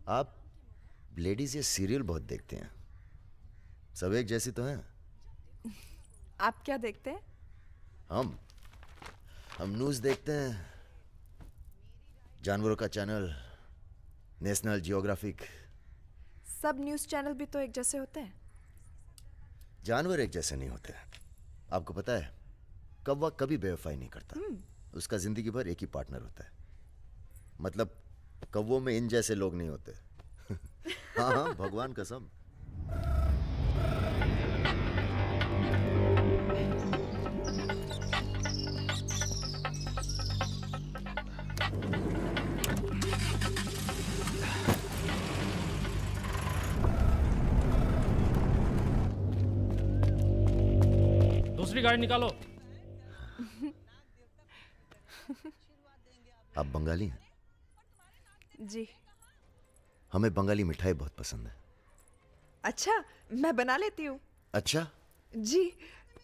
आप लेडीज ये सीरियल बहुत देखते हैं, सब एक जैसी तो हैं। आप क्या देखते हैं? हम न्यूज़ देखते हैं, जानवरों का चैनल, नेशनल जियोग्राफिक। सब न्यूज़ चैनल भी तो एक जैसे होते हैं। जानवर एक जैसे नहीं होते। आपको पता है, कौवा कभी बेवफाई नहीं करता। उसका जिंदगी भर एक ही पार्टनर होता है। मतलब कौवों में इन जैसे लोग नहीं होते। हाँ हाँ, भगवान कसम। दूसरी गाड़ी निकालो। आप बंगाली हैं? जी। हमें बंगाली मिठाई बहुत पसंद है। अच्छा, मैं बना लेती हूँ। अच्छा जी।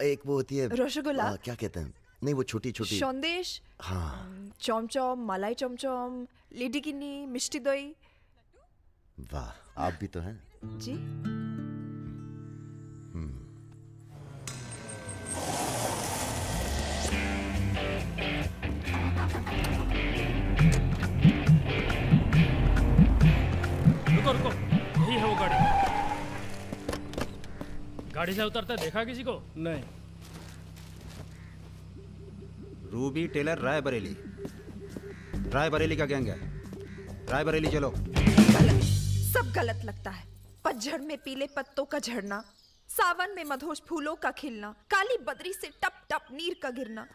एक वो होती है रसगुल्ला। क्या कहते हैं? नहीं, वो छोटी छोटी। सौंदेश। हाँ। चौमचौम, मलाई चौमचौम, लेडी किन्नी, मिष्टी दही। वाह, आप भी तो हैं। जी। रुको रुको, यही है वो गाड़ी। गाड़ी से उतरता देखा किसी को? नहीं। Ruby Taylor Raebareli. रायबरेली का गैंग है। रायबरेली चलो। गलत, सब गलत लगता है। पतझड़ में पीले पत्तों का झड़ना, सावन में मधोश फूलों का खिलना, काली बदरी से टप टप नीर का गिरना।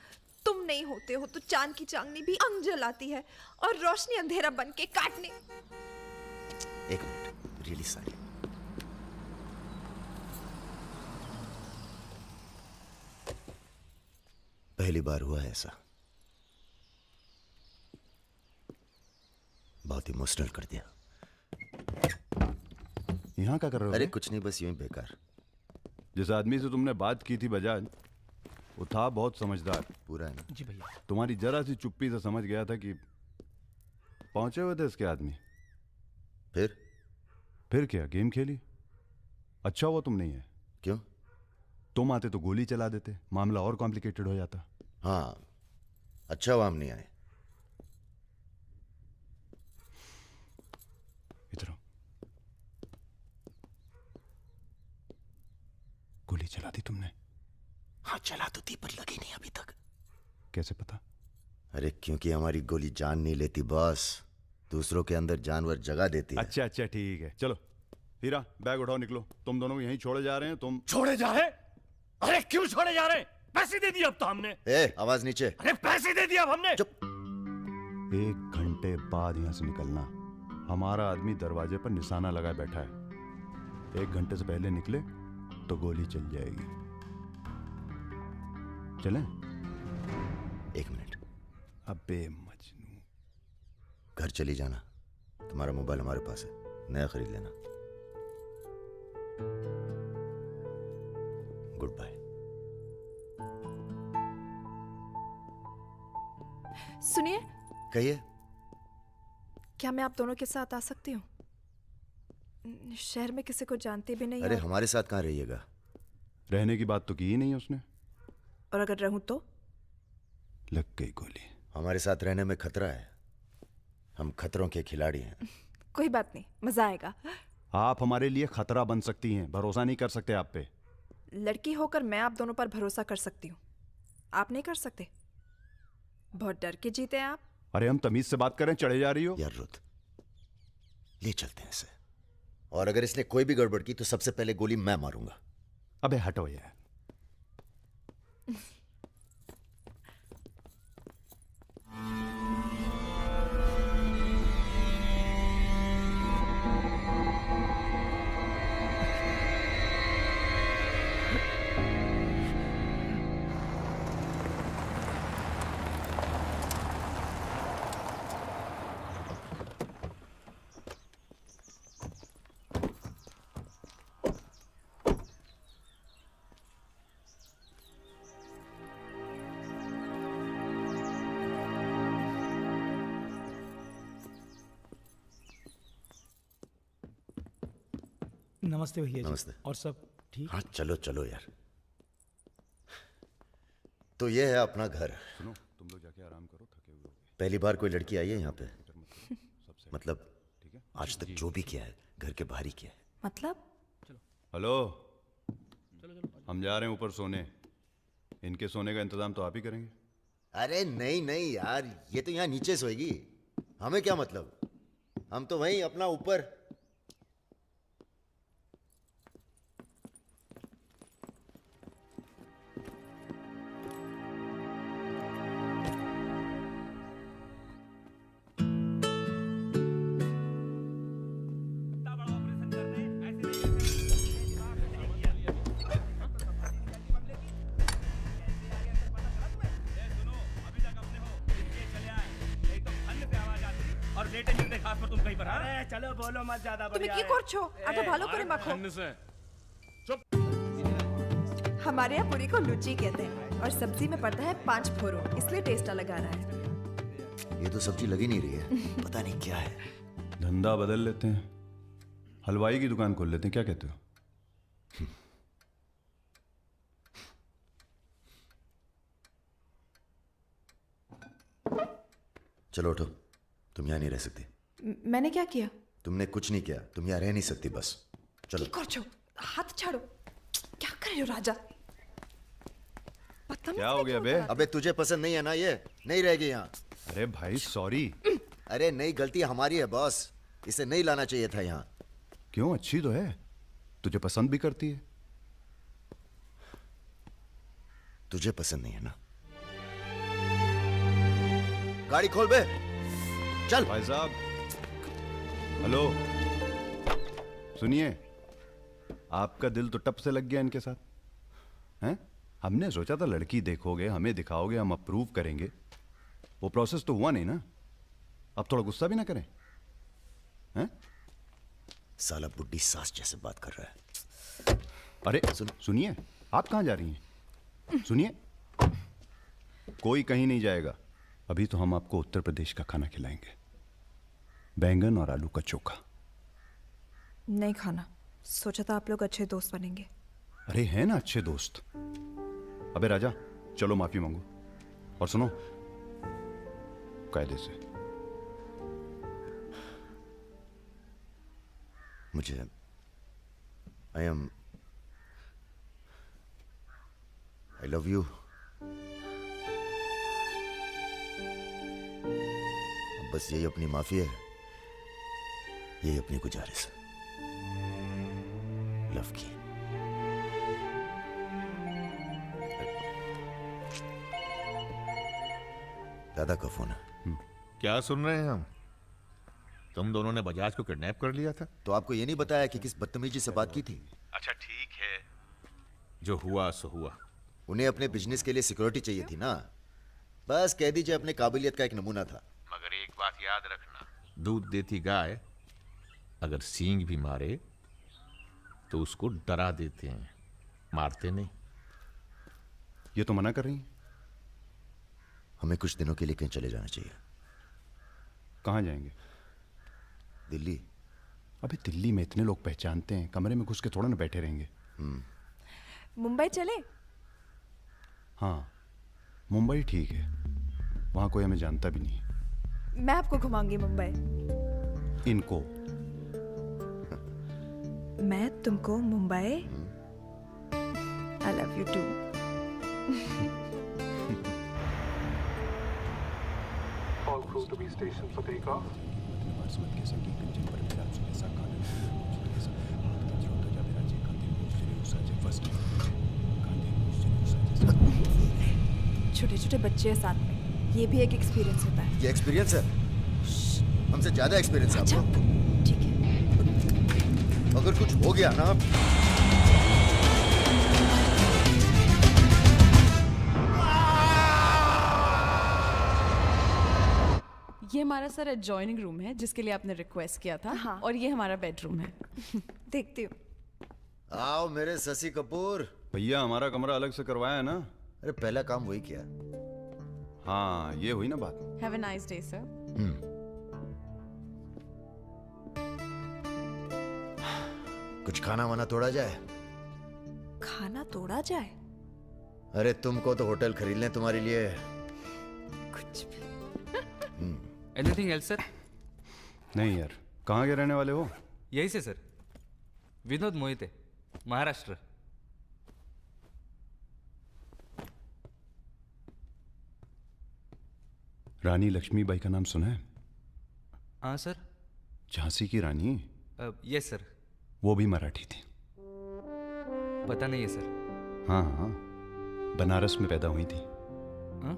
तुम नहीं होते हो तो चांद की चांदनी भी अंग जलाती है और रोशनी अंधेरा बन के काटने। एक मिनट, रियली सॉरी। पहली बार हुआ है ऐसा। बहुत इमोशनल कर दिया। यहाँ क्या कर रहे हो? अरे कुछ नहीं, बस यूं ही बेकार। जिस आदमी से तुमने बात की थी बजाज, वो था बहुत समझदार। पूरा है ना? जी भैया। तुम्हारी जरा सी चुप्पी से समझ गया था कि पहुंचे हुए थे इसके आदमी। फिर क्या, गेम खेली? अच्छा हुआ तुम नहीं है। क्यों? तुम आते तो गोली चला देते, मामला और कॉम्प्लिकेटेड हो जाता। हाँ, अच्छा हुआ हम नहीं आए। इधर आओ। गोली चला दी तुमने? हाँ चला तो थी, पर लगी नहीं अभी तक। कैसे पता? अरे क्योंकि हमारी गोली जान नहीं लेती बॉस, दूसरों के अंदर जानवर जगह देती है। अच्छा अच्छा ठीक है, चलो हीरा बैग उठाओ, निकलो। तुम दोनों यहीं छोड़े जा रहे हैं। तुम छोड़े जा रहे? अरे क्यों छोड़े जा रहे? पैसे दे दिए अब तो हमने। आवाज नीचे। अरे पैसे दे दिए अब हमने। चुप। 1 घंटे बाद यहां से निकलना। हमारा आदमी दरवाजे पर निशाना लगाए बैठा है। 1 घंटे से पहले निकले तो गोली चल जाएगी। चलें? 1 मिनट। अबे मजनू, घर चली जाना। तुम्हारा मोबाइल हमारे पास है, नया खरीद लेना। Goodbye. सुनिए। कहिए। क्या मैं आप दोनों के साथ आ सकती हूँ? शहर में किसी को जानती भी नहीं। अरे और... हमारे साथ कहाँ रहिएगा? रहने की बात तो की ही नहीं उसने। और अगर रहूं तो? लग गई गोली। हमारे साथ रहने में खतरा है। हम खतरों के खिलाड़ी हैं। कोई बात नहीं, मजा आएगा। आप हमारे लिए खतरा बन सकती हैं, भरोसा नहीं कर सकते आप पे। लड़की होकर मैं आप दोनों पर भरोसा कर सकती हूँ, आप नहीं कर सकते। बहुत डर के जीते हैं आप। अरे हम तमीज से बात करें, चढ़े जा रही हो यार रुत, ले चलते हैं इसे, और अगर इसने कोई भी गड़बड़ की तो सबसे पहले गोली मैं मारूंगा। अबे हटो यार। नमस्ते भैया जी। नमस्ते। और सब ठीक? हाँ चलो चलो यार। तो ये है अपना घर। सुनो, तुम लोग जाके आराम करो, थके हुए हो। पहली बार कोई लड़की आई है यहाँ पे? मतलब आज तक जो भी किया है घर के बाहर ही किया है। मतलब? हेलो, हम जा रहे हैं ऊपर सोने। इनके सोने का इंतजाम तो आप ही करेंगे। अरे नहीं नहीं यार, ये तो यहाँ नीचे सोएगी, हमें क्या मतलब, हम तो वहीं अपना ऊपर। चलो बोलो मत ज्यादा। তুমি কি করছো? আটা ভালো করে মাখো। हमारे यहाँ पूरी को लुची कहते हैं और सब्जी में पड़ता है 5 फोरो, इसलिए टेस्ट अलग आ रहा है। ये तो सब्जी लगी नहीं रही है, पता नहीं क्या है। धंधा बदल लेते हैं, हलवाई की दुकान खोल लेते हैं, क्या कहते हो? चलो उठो, तुम यहाँ नहीं रह सकती। मैंने क्या किया? तुमने कुछ नहीं किया, तुम यहाँ रह नहीं सकती, बस चलो। কি করছো? हाथ छाड़ो। क्या कर रहे हो राजा? क्या हो गया बे? अबे तुझे पसंद नहीं है ना, ये नहीं रहेगी यहाँ। अरे भाई सॉरी। अरे नहीं, गलती हमारी है बॉस, इसे नहीं लाना चाहिए था यहाँ। क्यों, अच्छी तो है, तुझे पसंद भी करती है। तुझे पसंद नहीं है ना? गाड़ी खोल बे, चल। भाई साहब हेलो, सुनिए, आपका दिल तो टप से लग गया इनके साथ, हैं? हमने सोचा था लड़की देखोगे, हमें दिखाओगे, हम अप्रूव करेंगे। वो प्रोसेस तो हुआ नहीं ना। अब थोड़ा गुस्सा भी ना करें, हैं? साला बुड्ढी सास जैसे बात कर रहा है। अरे सुनिए, आप कहाँ जा रही हैं? सुनिए, कोई कहीं नहीं जाएगा। अभी तो हम आपको उत्तर प्रदेश का खाना खिलाएंगे, बैंगन और आलू का चोखा। नहीं खाना, सोचा था आप लोग अच्छे दोस्त बनेंगे। अरे हैं ना अच्छे दोस्त। अबे राजा, चलो माफी मांगो, और सुनो, कायदे से। मुझे आई लव यू। बस यही अपनी माफी है, यही अपनी गुजारिश है, लव की। दादा का फोन है। क्या सुन रहे हैं हम? तुम दोनों ने बजाज को किडनैप कर लिया था? तो आपको ये नहीं बताया कि किस बदतमीजी से बात की थी? अच्छा ठीक है, जो हुआ सो हुआ। उन्हें अपने बिजनेस के लिए सिक्योरिटी चाहिए थी ना, बस कह दीजिए अपने काबिलियत का एक नमूना था। मगर एक बात याद रखना, दूध देती गाय अगर सींग भी मारे तो उसको डरा देते हैं, मारते नहीं। ये तो मना कर रही हैं। हमें कुछ दिनों के लिए कहीं चले जाना चाहिए। कहाँ जाएंगे? दिल्ली? अबे दिल्ली में इतने लोग पहचानते हैं, कमरे में घुस के थोड़ा ना बैठे रहेंगे। मुंबई चले? हाँ, मुंबई ठीक है, वहाँ कोई हमें जानता भी नहीं। मैं आपको घुमाऊंगी मुंबई। इनको? मैं तुमको Mumbai. I love you too. All crew to be stationed for takeoff. छोटे छोटे बच्चे हैं साथ में, ये भी एक एक्सपीरियंस होता है। ये एक्सपीरियंस है? हमसे ज्यादा एक्सपीरियंस है आपको। ठीक है। अगर कुछ हो गया ना, ये हमारा सर एडजॉइनिंग रूम है जिसके लिए आपने रिक्वेस्ट किया था। हाँ। और ये हमारा बेडरूम है। देखती हूँ। आओ मेरे शशि कपूर। भैया हमारा कमरा अलग से करवाया है ना? अरे पहला काम वही किया। हाँ, ये हुई ना बात। Have a nice day sir. कुछ खाना वाना तोड़ा जाए? खाना तोड़ा जाए? अरे तुमको तो होटल खरीद लें तुम्हारे लिए। कुछ भी। Anything else sir? नहीं यार, कहाँ के रहने वाले हो? यही से सर, विनोद मोहिते, महाराष्ट्र। रानी लक्ष्मीबाई का नाम सुना है? हाँ सर। झांसी की रानी? Yes sir. वो भी मराठी थी। पता नहीं है सर। हाँ हाँ, बनारस में पैदा हुई थी। हाँ?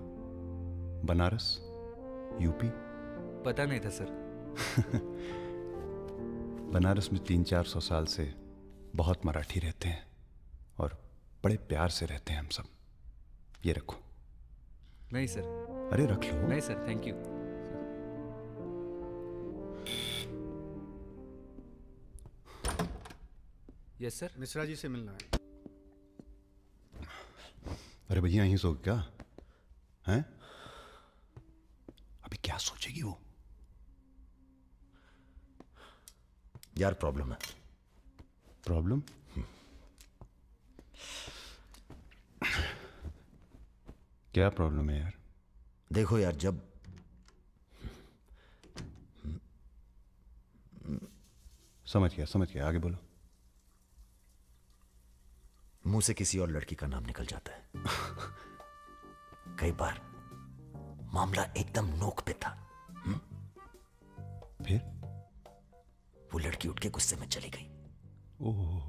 बनारस, यूपी। पता नहीं था सर। बनारस में 300-400 साल से बहुत मराठी रहते हैं और बड़े प्यार से रहते हैं हम सब। ये रखो। नहीं सर। अरे रख लो। नहीं sir, thank you. Yes sir. Mishra ji से मिलना है। अरे भैया यहीं सो क्या हैं? अभी क्या सोचेगी वो? यार प्रॉब्लम है। प्रॉब्लम? क्या प्रॉब्लम है यार? देखो यार, जब समझ गया, आगे बोलो। मुंह से किसी और लड़की का नाम निकल जाता है। कई बार मामला एकदम नोक पे था। फिर वो लड़की उठ के गुस्से में चली गई। ओह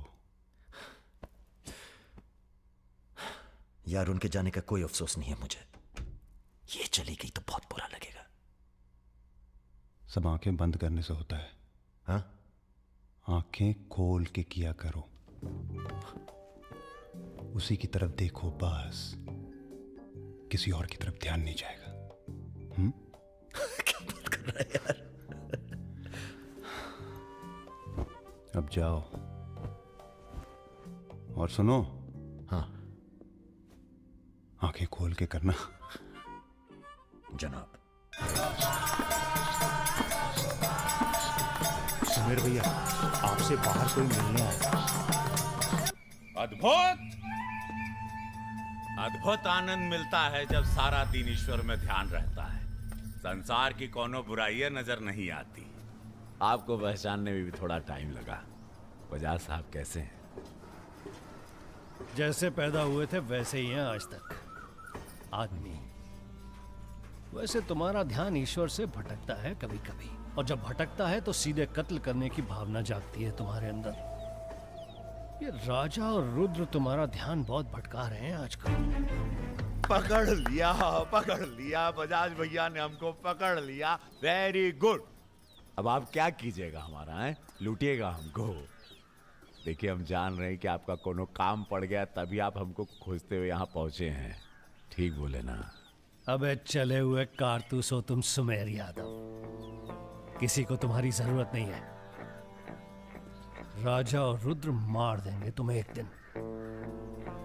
यार, उनके जाने का कोई अफसोस नहीं है मुझे। ये चली गई तो बहुत बुरा लगेगा। सब आंखें बंद करने से होता है। हाँ? आंखें खोल के किया करो, उसी की तरफ देखो बस, किसी और की तरफ ध्यान नहीं जाएगा। क्या बात कर रहा है यार? अब जाओ और सुनो। हाँ? आंखें खोल के करना। जनाब। सुमेर भैया, आपसे बाहर कोई मिलने आया। अद्भुत अद्भुत आनंद मिलता है जब सारा दिन ईश्वर में ध्यान रहता है। संसार की कोनो बुराइयां नजर नहीं आती। आपको पहचानने में भी थोड़ा टाइम लगा। बजाज साहब कैसे हैं? जैसे पैदा हुए थे वैसे ही हैं आज तक। आदमी। वैसे तुम्हारा ध्यान ईश्वर से भटकता है कभी कभी, और जब भटकता है तो सीधे कत्ल करने की भावना जागती है तुम्हारे अंदर। ये राजा और रुद्र तुम्हारा ध्यान बहुत भटका रहे हैं आजकल। पकड़ लिया बजाज भैया ने हमको पकड़ लिया। Very good. अब आप क्या कीजिएगा हमारा, है? लूटिएगा हमको। देखिए, हम जान रहे हैं कि आपका कोनो काम पड़ गया, तभी आप हमको खोजते हुए यहाँ पहुंचे हैं। ठीक बोले ना? अबे चले हुए कारतूस हो तुम सुमेर यादव। किसी को तुम्हारी जरूरत नहीं है। राजा और रुद्र मार देंगे तुम्हें एक दिन,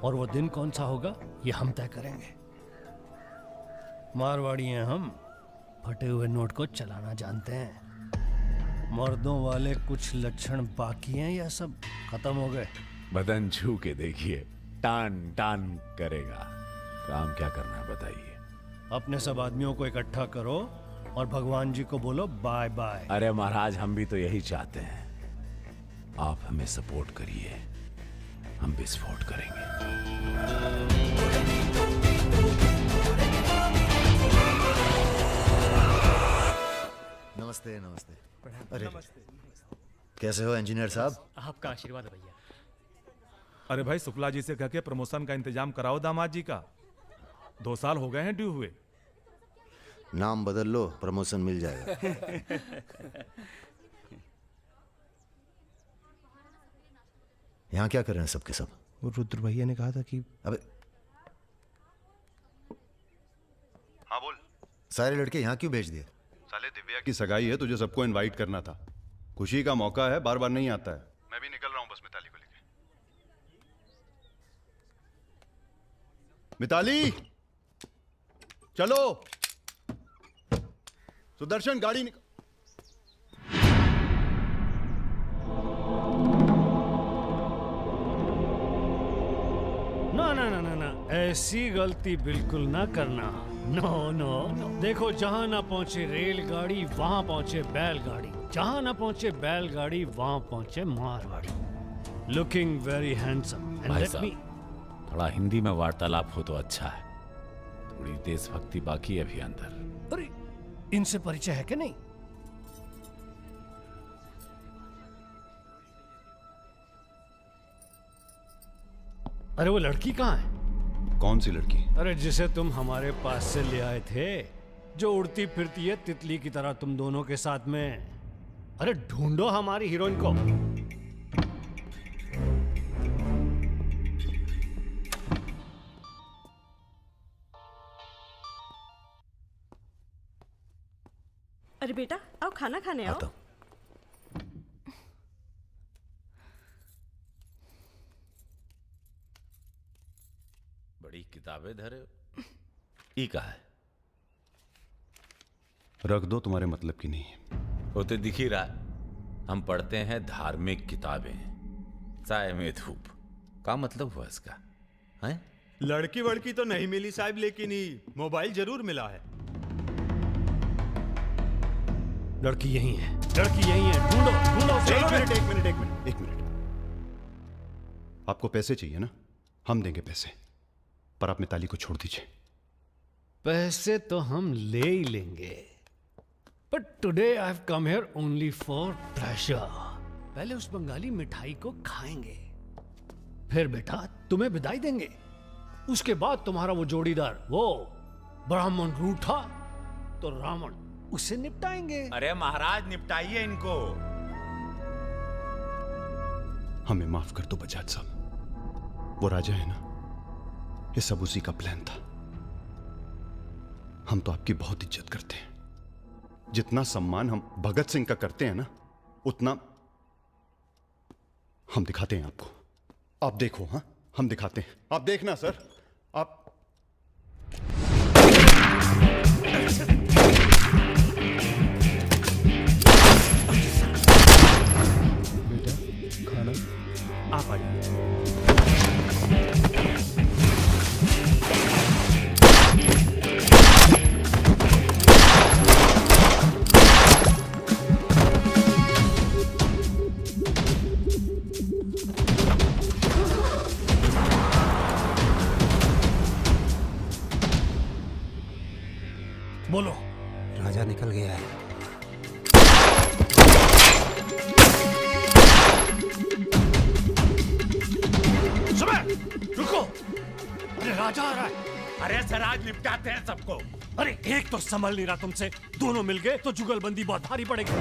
और वो दिन कौन सा होगा ये हम तय करेंगे। मारवाड़ी हैं हम, फटे हुए नोट को चलाना जानते हैं। मर्दों वाले कुछ लक्षण बाकी हैं या सब खत्म हो गए? बदन छू के देखिए, टान टान करेगा। काम क्या करना है बताइए। अपने सब आदमियों को इकट्ठा करो और भगवान जी को बोलो बाय बाय। अरे महाराज, हम भी तो यही चाहते हैं। आप हमें सपोर्ट करिए, हम विस्फोट करेंगे। नमस्ते नमस्ते। अरे कैसे हो इंजीनियर साहब? आपका आशीर्वाद है भैया। अरे भाई, शुक्ला जी से कह के प्रमोशन का इंतजाम कराओ दामाद जी का। 2 साल हो गए हैं ड्यू हुए। नाम बदल लो, प्रमोशन मिल जाएगा। यहाँ क्या कर रहे हैं सबके सब? वो रुद्र भैया ने कहा था कि अबे हाँ बोल। सारे लड़के यहाँ क्यों भेज दिए? साले दिव्या की सगाई है, तुझे सबको इनवाइट करना था। खुशी का मौका है, बार बार नहीं आता है। मैं भी निकल रहा हूँ बस मिताली को लेके। मिताली चलो। सुदर्शन गाड़ी निकल। ना ना ना ना ना, ऐसी गलती बिल्कुल ना करना। No no no. देखो, जहां ना पहुंचे रेलगाड़ी वहां पहुंचे बैलगाड़ी, जहां ना पहुंचे बैलगाड़ी वहां पहुंचे मारवाड़ी। Looking very handsome. भाई साहब, थोड़ा हिंदी में वार्तालाप हो तो अच्छा है। थोड़ी देशभक्ति बाकी है अभी अंदर। अरे, इनसे परिचय है कि नहीं? अरे वो लड़की कहाँ है? कौन सी लड़की? अरे जिसे तुम हमारे पास से ले आए थे, जो उड़ती फिरती है तितली की तरह तुम दोनों के साथ में। अरे ढूंढो हमारी हीरोइन को। अरे बेटा, आओ खाना खाने आओ। बड़ी किताबें धरे ई का है। रख दो, तुम्हारे मतलब की नहीं है। वो तो दिख ही रहा है। हम पढ़ते हैं धार्मिक किताबें, चाय में धूप। क्या मतलब हुआ इसका? हैं? लड़की वड़की तो नहीं मिली साहब, लेकिन ही मोबाइल जरूर मिला है। लड़की यही है, लड़की यही है। ढूंढो ढूंढो। एक मिनट। आपको पैसे चाहिए ना? हम देंगे पैसे, पर आप मिताली को छोड़ दीजिए। पैसे तो हम ले ही लेंगे, but today I have come here only for pleasure. पहले उस बंगाली मिठाई को खाएंगे, फिर बेटा तुम्हें विदाई देंगे। उसके बाद तुम्हारा वो जोड़ीदार, वो ब्राह्मण रूठा तो रावण, उसे निपटाएंगे। अरे महाराज, निपटाइए इनको। हमें माफ कर दो बजाज साहब, वो राजा है ना, ये सब उसी का प्लान था। हम तो आपकी बहुत इज्जत करते हैं। जितना सम्मान हम भगत सिंह का करते हैं ना, उतना हम दिखाते हैं आपको। आप देखो, हाँ हम दिखाते हैं, आप देखना सर। आप बेटा खाना आप आइए। बोलो। राजा निकल गया है। सुबह रुको, अरे राजा आ रहा है। अरे सर, आज निपटाते हैं सबको। अरे एक तो संभल नहीं रहा तुमसे, दोनों मिल गए तो जुगलबंदी बहुत भारी पड़ेगी।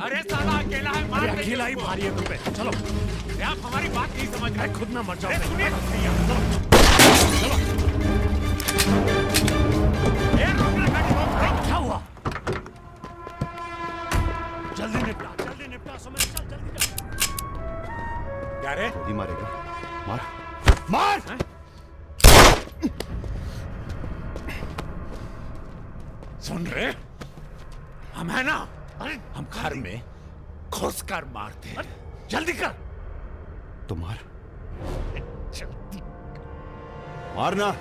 अरे साला अकेला है, मार देंगे अकेला ही उसको। भारी है तुम पे। चलो, अरे आप हमारी बात नहीं समझ रहे। खुद ना मर जाओ। अरे सुनिए तो सही आप। क्या हुआ? जल्दी निपटा समय, चल जल्दी कर। सुन रहे? हम है ना, हम घर में घुस कर मारते हैं। जल्दी कर। तो मार, मारना।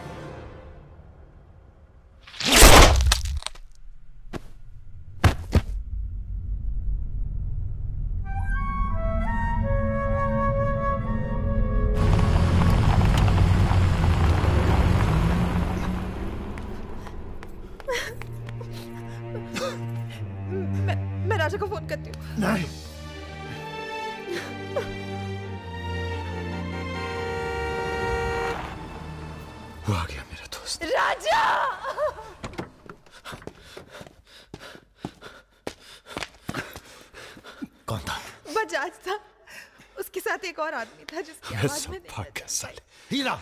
मैं राजा को फोन करती हूँ। नहीं, वो आ गया मेरा दोस्त। राजा! कौन था? बजाज था। उसके साथ एक और आदमी था जिसकी मैं आवाज सब में भाग गया साले। हीरा!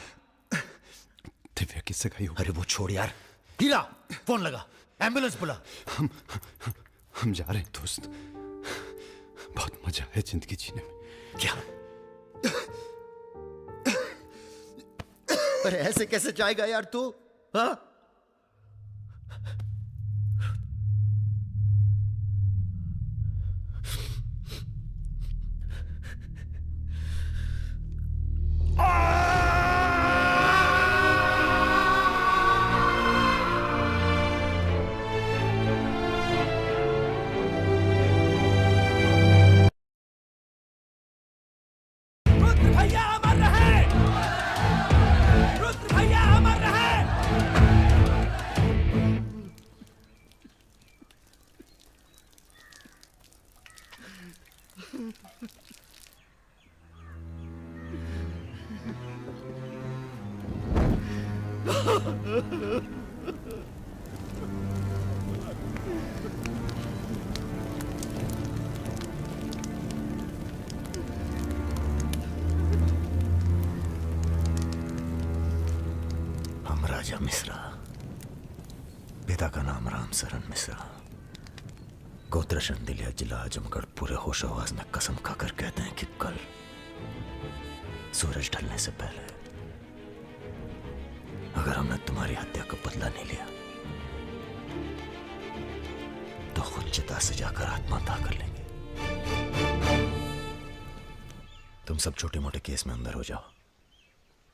दिव्या किससे गई हो? अरे वो छोड़ यार। हीरा, फोन लगा, एम्बुलेंस बुला। हम जा रहे हैं दोस्त। बहुत मजा है जिंदगी जीने में। क्या? अरे ऐसे कैसे जाएगा यार तू? हाँ? भैया अमर रहे! रुद्र भैया अमर रहे! हम राजा मिश्रा, पिता का नाम राम सरन मिश्रा, गोत्र शंदिलिया, जिला आजमगढ़, पूरे होश आवाज में कसम खाकर कहते हैं कि कल सूरज ढलने से पहले अगर हमने तुम्हारी हत्या का बदला नहीं लिया तो खुद चिता से जाकर आत्महत्या कर लेंगे। तुम सब छोटे मोटे केस में अंदर हो जाओ,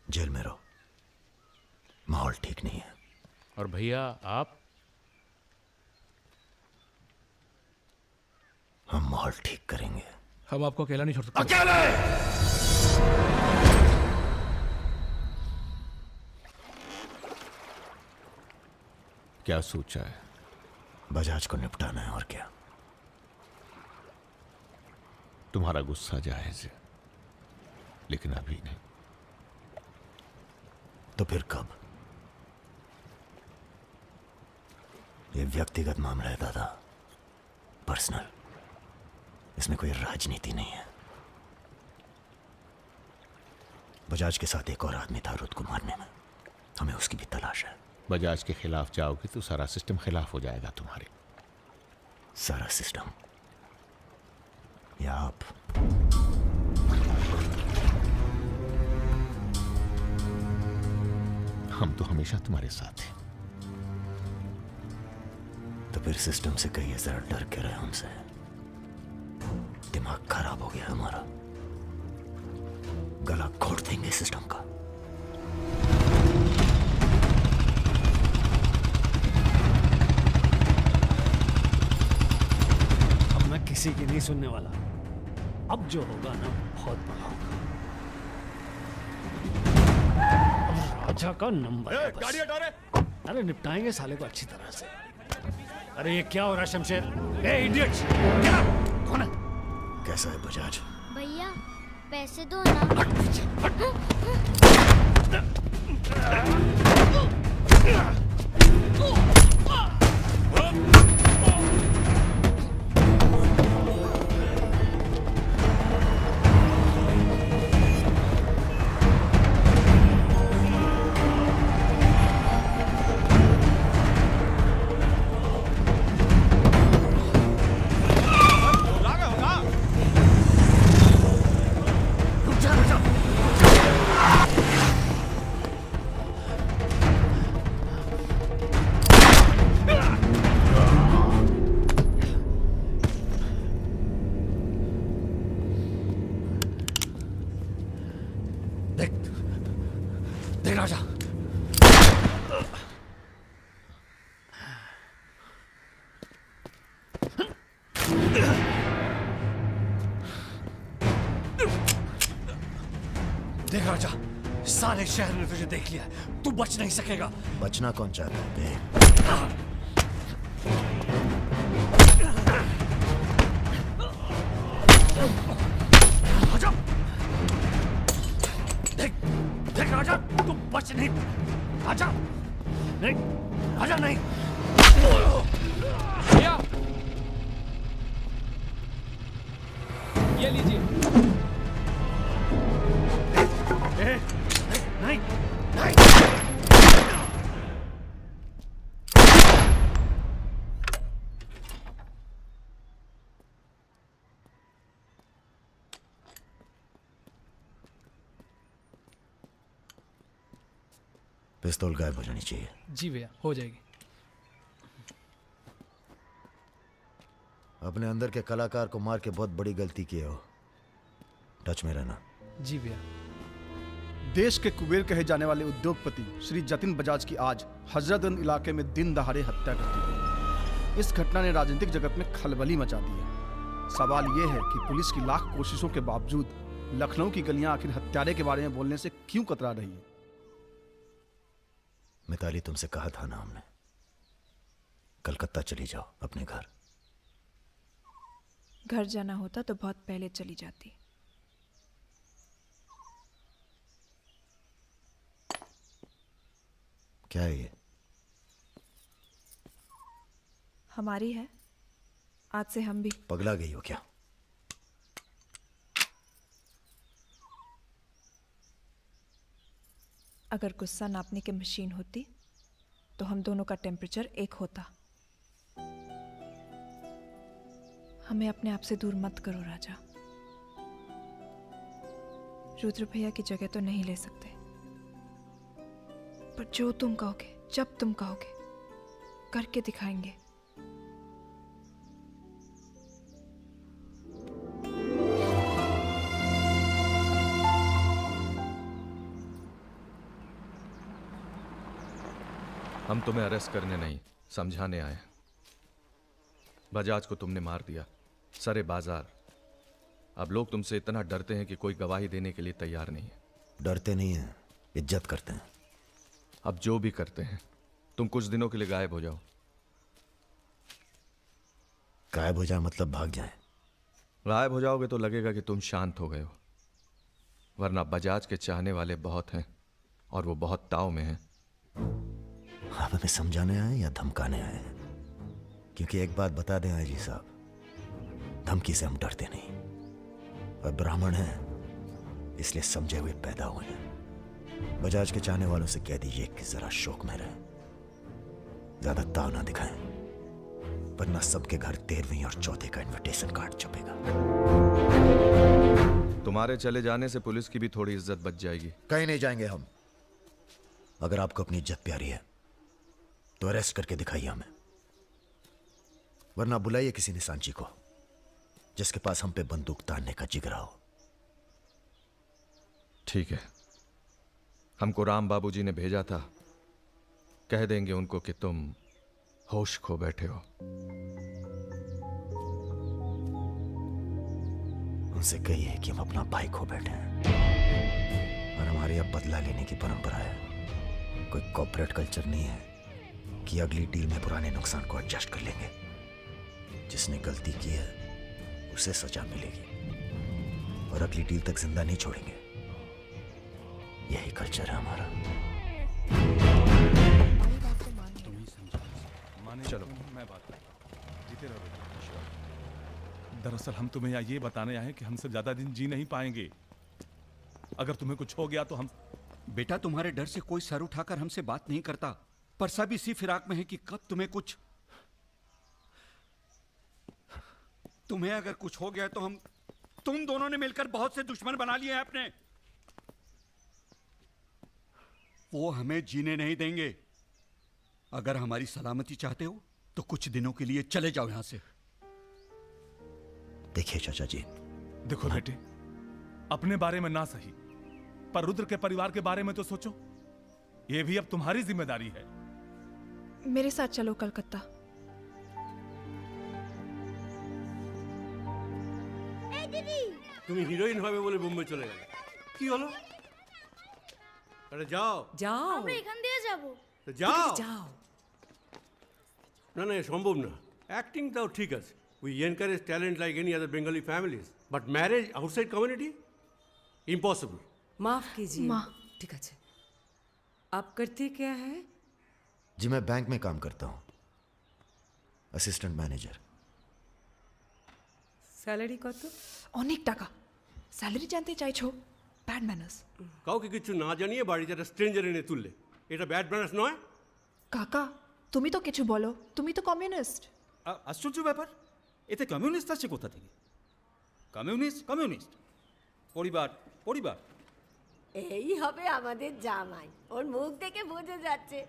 जेल में रहो, माहौल ठीक नहीं है। और भैया आप? हम माहौल ठीक करेंगे। हम आपको अकेला नहीं छोड़ सकते। अकेले! क्या सोचा है? बजाज को निपटाना है, और क्या। तुम्हारा गुस्सा जायज है, लेकिन अभी नहीं। तो फिर कब? ये व्यक्तिगत मामला है दादा, पर्सनल। इसमें कोई राजनीति नहीं है। बजाज के साथ एक और आदमी था रुद को मारने में, हमें उसकी भी तलाश है। बजाज के खिलाफ जाओगे तो सारा सिस्टम खिलाफ हो जाएगा तुम्हारे। सारा सिस्टम या आप? हम तो हमेशा तुम्हारे साथ हैं। तो फिर सिस्टम से कहिए जरा डर के रहे हमसे। दिमाग खराब हो गया हमारा, गला घोट देंगे सिस्टम का। अब मैं किसी की नहीं सुनने वाला। अब जो होगा ना बहुत बड़ा होगा। राजा का नंबर है बस। गाड़ी हटा रे। अरे निपटाएंगे साले को अच्छी तरह से। अरे ये क्या हो रहा है शमशेर? ए इडियट्स! क्या? कौन है? कैसा है बजाज? भैया पैसे दो ना। सारे शहर ने तुझे देख लिया, तू बच नहीं सकेगा। बचना कौन चाहता है बे? आजा, देख देख आजा, तू बच नहीं, आजा नहीं, आजा नहीं। भैया ये लीजिए। नहीं नहीं। पिस्तौल गायब हो जानी चाहिए। जी भैया हो जाएगी। अपने अंदर के कलाकार को मार के बहुत बड़ी गलती की हो, टच में रहना। जी भैया। देश के कुबेर कहे जाने वाले उद्योगपति श्री जतिन बजाज की आज हजरतगंज इलाके में दिन दहाड़े हत्या कर दी गई। इस घटना ने राजनीतिक जगत में खलबली मचा दी है। सवाल यह है कि पुलिस की लाख कोशिशों के बावजूद लखनऊ की गलियां आखिर हत्यारे के बारे में बोलने से क्यों कतरा रही है? मिताली, तुमसे कहा था ना हमने, कलकत्ता चली जाओ अपने घर। घर जाना होता तो बहुत पहले चली जाती। क्या है ये? हमारी है, आज से हम भी। पगला गई हो क्या? अगर गुस्सा नापने की मशीन होती तो हम दोनों का टेम्परेचर एक होता। हमें अपने आप से दूर मत करो राजा। रुद्र भैया की जगह तो नहीं ले सकते, पर जो तुम कहोगे, जब तुम कहोगे, करके दिखाएंगे। हम तुम्हें अरेस्ट करने नहीं, समझाने आए। बजाज को तुमने मार दिया, सरे बाजार। अब लोग तुमसे इतना डरते हैं कि कोई गवाही देने के लिए तैयार नहीं है। डरते नहीं हैं, इज्जत करते हैं। अब जो भी करते हैं, तुम कुछ दिनों के लिए गायब हो जाओ। गायब हो जाए मतलब भाग जाए? गायब हो जाओगे तो लगेगा कि तुम शांत हो गए हो, वरना बजाज के चाहने वाले बहुत हैं और वो बहुत ताव में हैं। आप हमें समझाने आए या धमकाने आए हैं? क्योंकि एक बात बता दें आईजी साहब, धमकी से हम डरते नहीं। और ब्राह्मण हैं, इसलिए समझे हुए पैदा हुए हैं। बजाज के चाहने वालों से कह दीजिए कि जरा शौक में रहें, ज्यादा ताव ना दिखाएं, वरना सबके घर 13वीं और 14 का इनविटेशन कार्ड छपेगा। तुम्हारे चले जाने से पुलिस की भी थोड़ी इज्जत बच जाएगी। कहीं नहीं जाएंगे हम। अगर आपको अपनी इज्जत प्यारी है तो अरेस्ट करके दिखाइए हमें, वरना बुलाइए किसी निशानची को जिसके पास हम पे बंदूक तानने का जिगरा हो। ठीक है, हमको राम बाबूजी ने भेजा था, कह देंगे उनको कि तुम होश खो बैठे हो। उनसे कहिए कि हम अपना भाई खो बैठे हैं और हमारे अब बदला लेने की परंपरा है। कोई कॉर्पोरेट कल्चर नहीं है कि अगली डील में पुराने नुकसान को एडजस्ट कर लेंगे। जिसने गलती की है उसे सजा मिलेगी और अगली डील तक जिंदा नहीं छोड़ेंगे। यही कल्चर है हमारा। चलो मैं बात जीते रहो। दरअसल हम तुम्हें यहाँ ये बताने आए हैं कि हमसे ज्यादा दिन जी नहीं पाएंगे। अगर तुम्हें कुछ हो गया तो हम। बेटा, तुम्हारे डर से कोई सर उठाकर हमसे बात नहीं करता, पर सब इसी फिराक में है कि कब तुम्हें अगर कुछ हो गया तो तुम दोनों ने मिलकर बहुत से दुश्मन बना लिए हैं अपने। वो हमें जीने नहीं देंगे। अगर हमारी सलामती चाहते हो तो कुछ दिनों के लिए चले जाओ यहां से। देखिए चाचा जी, देखो बेटे, अपने बारे में ना सही पर रुद्र के परिवार के बारे में तो सोचो। ये भी अब तुम्हारी जिम्मेदारी है। मेरे साथ चलो कलकत्ता। তুমি হিরোইন হবে বলে বোম্বে চলে গেলে, কি হলো? अरे जाओ যাও আমরা এখান দিয়ে যাব তো যাও যাও না না এ সম্ভব না অ্যাক্টিংটাও ঠিক আছে we encourage talent like any other Bengali families but marriage outside community impossible माफ कीजिए ठीक है आप करते क्या है जी मैं बैंक में काम करता हूँ असिस्टेंट मैनेजर স্যালারি কত অনেক টাকা স্যালারি জানতে চাইছো ব্যাড ম্যানার্স কাউকে কিছু না জানিয়ে বাড়িতে একটা স্ট্রেঞ্জার এনে তুললে এটা ব্যাড ম্যানার্স নয় কাকা তুমি তো কিছু বলো তুমি তো কমিউনিস্ট আশ্চর্য ব্যাপার এতে কমিউনিস্ট আসছে কোথা থেকে কমিউনিস্ট কমিউনিস্ট পরিবার পরিবার এই হবে আমাদের জামাই ওর মুখ দেখে বোঝা যাচ্ছে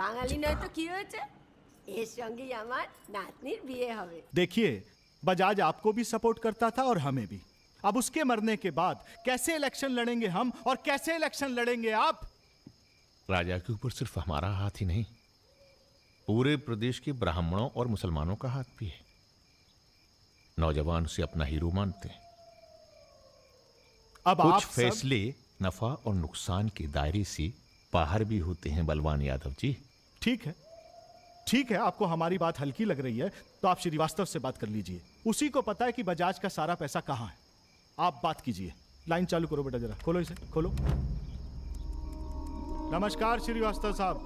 বাঙালি নয় তো কি হয়েছে এর সঙ্গেই আমার নাতনির বিয়ে হবে देखिए बजाज आपको भी सपोर्ट करता था और हमें भी। अब उसके मरने के बाद कैसे इलेक्शन लड़ेंगे हम और कैसे इलेक्शन लड़ेंगे आप? राजा के ऊपर सिर्फ हमारा हाथ ही नहीं, पूरे प्रदेश के ब्राह्मणों और मुसलमानों का हाथ भी है। नौजवान उसे अपना हीरो मानते हैं। अब कुछ आप फैसले नफा और नुकसान के दायरे से बाहर भी होते हैं बलवान यादव जी। ठीक है, आपको हमारी बात हल्की लग रही है तो आप श्रीवास्तव से बात कर लीजिए। उसी को पता है कि बजाज का सारा पैसा कहाँ है। आप बात कीजिए। लाइन चालू करो बेटा, जरा खोलो इसे, खोलो। नमस्कार श्रीवास्तव साहब।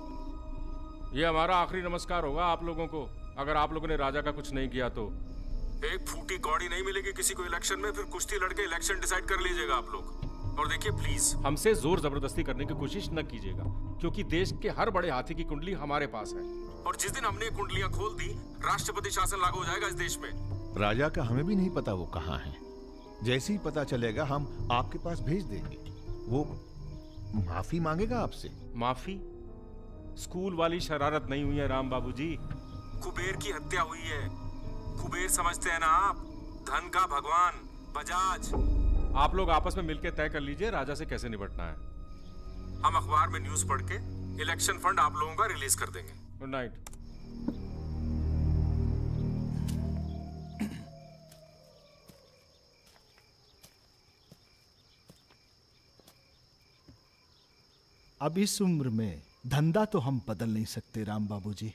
ये हमारा आखिरी नमस्कार होगा आप लोगों को, अगर आप लोगों ने राजा का कुछ नहीं किया तो। एक फूटी कौड़ी नहीं मिलेगी किसी को इलेक्शन में, फिर कुश्ती लड़के इलेक्शन डिसाइड कर लीजिएगा आप लोग। और देखिए प्लीज हमसे जोर जबरदस्ती करने की कोशिश न कीजिएगा, क्योंकि देश के हर बड़े हाथी की कुंडली हमारे पास है, और जिस दिन हमने कुंडलियां खोल दी राष्ट्रपति शासन लागू हो जाएगा इस देश में। राजा का हमें भी नहीं पता वो कहाँ है। जैसे ही पता चलेगा हम आपके पास भेज देंगे। वो माफी मांगेगा आपसे। माफी? स्कूल वाली शरारत नहीं हुई है राम बाबूजी, कुबेर की हत्या हुई है। कुबेर समझते हैं ना आप, धन का भगवान बजाज। आप लोग आपस में मिलकर तय कर लीजिए राजा से कैसे निपटना है। हम अखबार में न्यूज पढ़ के इलेक्शन फंड आप लोगों का रिलीज कर देंगे। Good night. अब इस उम्र में धंधा तो हम बदल नहीं सकते राम बाबूजी।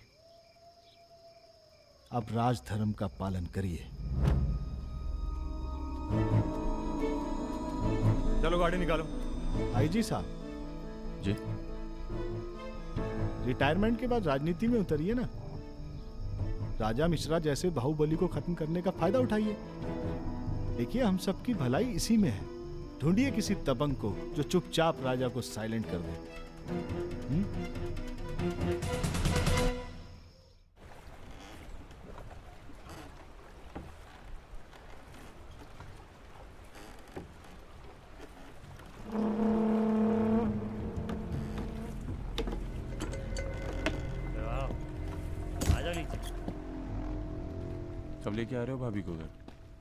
अब राजधर्म का पालन करिए। चलो गाड़ी निकालो। आईजी साहब जी, रिटायरमेंट के बाद राजनीति में उतरिए ना। राजा मिश्रा जैसे बाहुबली को खत्म करने का फायदा उठाइए। देखिए हम सबकी भलाई इसी में है। ढूंढिए किसी दबंग को जो चुपचाप राजा को साइलेंट कर दे। कब लेके आ रहे हो भाभी को घर?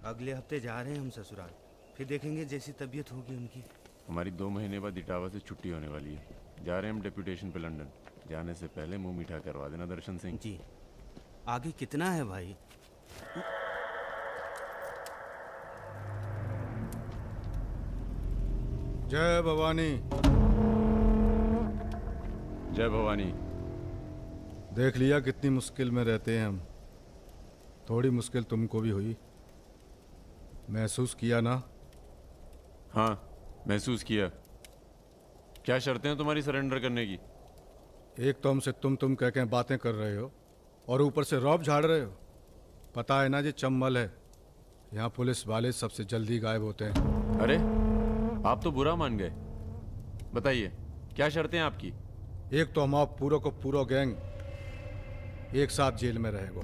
अगले हफ्ते जा रहे हैं हम ससुराल, फिर देखेंगे जैसी तबीयत होगी उनकी। हमारी 2 महीने बाद इटावा से छुट्टी होने वाली है। जा रहे हैं हम डेप्यूटेशन पे लंदन। जाने से पहले मुंह मीठा करवा देना दर्शन सिंह जी। आगे कितना है भाई? जय भवानी। जय भवानी। देख लिया कितनी मुश्किल में रहते हैं हम। थोड़ी मुश्किल तुमको भी हुई, महसूस किया ना? हाँ महसूस किया। क्या शर्तें हैं तुम्हारी सरेंडर करने की? एक तो हमसे तुम कह के बातें कर रहे हो और ऊपर से रौब झाड़ रहे हो। पता है ना ये चंबल है, यहाँ पुलिस वाले सबसे जल्दी गायब होते हैं। अरे आप तो बुरा मान गए। बताइए क्या शर्तें हैं आपकी? एक तो हम आप पूरा को पूरा गैंग एक साथ जेल में रहेगो।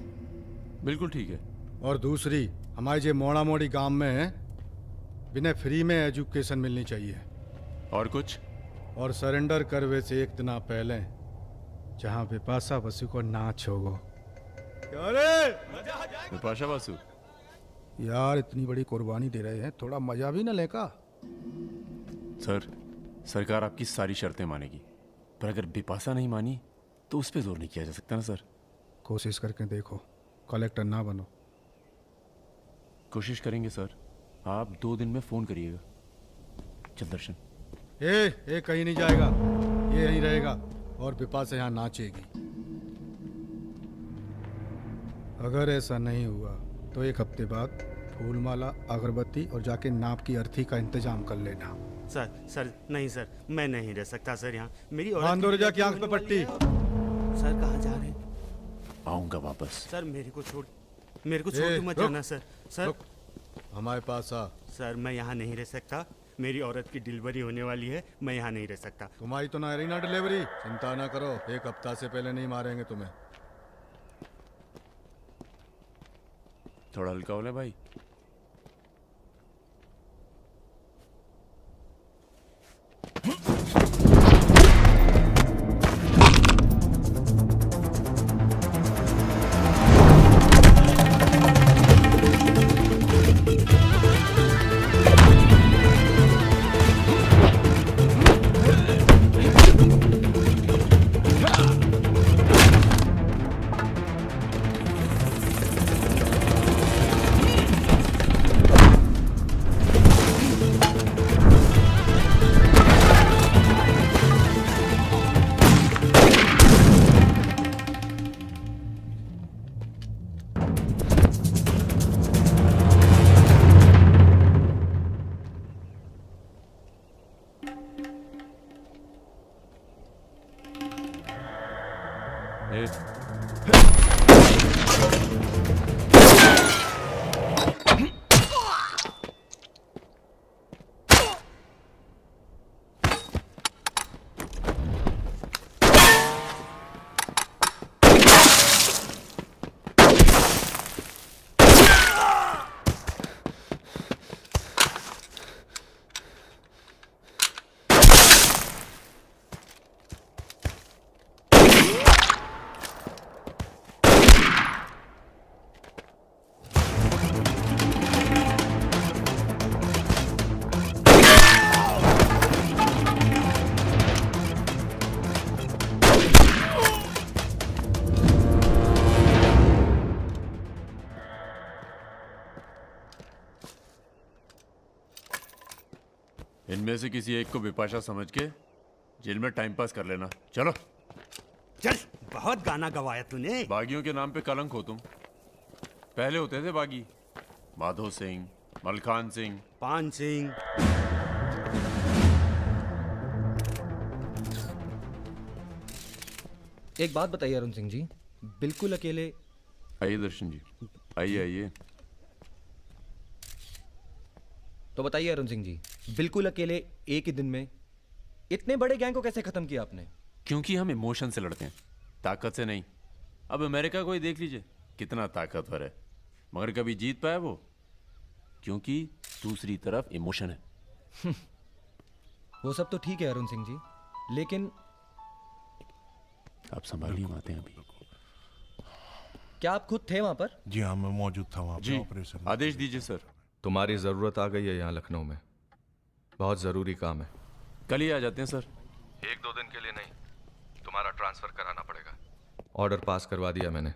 बिल्कुल ठीक है। और दूसरी, हमारे जो मोड़ा मोड़ी गांव में है बिना फ्री में एजुकेशन मिलनी चाहिए। और कुछ? और सरेंडर करवे से एक दिन पहले जहाँ बिपाशा बसु को नाच होगो। बिपाशा बसु यार इतनी बड़ी कुर्बानी दे रहे हैं, थोड़ा मजा भी न लेगा? सर सरकार आपकी सारी शर्तें मानेगी, पर अगर बिपाशा नहीं मानी तो उस पर जोर नहीं किया जा सकता ना सर। कोशिश करके देखो, कलेक्टर ना बनो। कोशिश करेंगे सर। आप 2 दिन में फोन करिएगा। चल दर्शन। ए कहीं नहीं जाएगा। ये यहीं रहेगा और बिपाशा यहाँ नाचेगी। अगर ऐसा नहीं हुआ तो 1 हफ्ते बाद फूलमाला, अगरबत्ती और जाके नाप की अर्थी का इंतजाम कर लेना। सर नहीं सर, मैं नहीं रह सकता सर यहाँ। मेरी बांध दो रजा की आंख पे पट्टी। सर कहाँ जा रहे हैं? आऊंगा वापस। सर मेरे को छोड़ के मत जाना सर। सर हमारे पास आ। सर मैं यहाँ नहीं रह सकता, मेरी औरत की डिलीवरी होने वाली है, मैं यहाँ नहीं रह सकता। तुम्हारी तो ना रही ना डिलीवरी, चिंता ना करो, 1 हफ्ता से पहले नहीं मारेंगे तुम्हें। थोड़ा हल्का हो ले भाई। इनमें से किसी एक को बिपाशा समझ के जेल में टाइम पास कर लेना। चलो चल, बहुत गाना गवाया तूने। बागियों के नाम पे कलंक हो तुम। पहले होते थे बागी, माधो सिंह, मलखान सिंह, पान सिंह। एक बात बताइए अरुण सिंह जी, बिल्कुल अकेले। आइए दर्शन जी, आइए आइए। तो बताइए अरुण सिंह जी, बिल्कुल अकेले एक ही दिन में इतने बड़े गैंग को कैसे खत्म किया आपने? क्योंकि हम इमोशन से लड़ते हैं, ताकत से नहीं। अब अमेरिका को ही देख लीजिए, कितना ताकतवर है, मगर कभी जीत पाया वो? क्योंकि दूसरी तरफ इमोशन है। वो सब तो ठीक है अरुण सिंह जी, लेकिन आप संभालिए बातें अभी। क्या आप खुद थे वहां पर? जी हाँ, मैं मौजूद था वहाँ जी, पे ऑपरेशन। आदेश दीजिए सर। तुम्हारी ज़रूरत आ गई है यहाँ लखनऊ में, बहुत ज़रूरी काम है। कल ही आ जाते हैं सर। 1-2 दिन के लिए नहीं, तुम्हारा ट्रांसफ़र कराना पड़ेगा। ऑर्डर पास करवा दिया मैंने।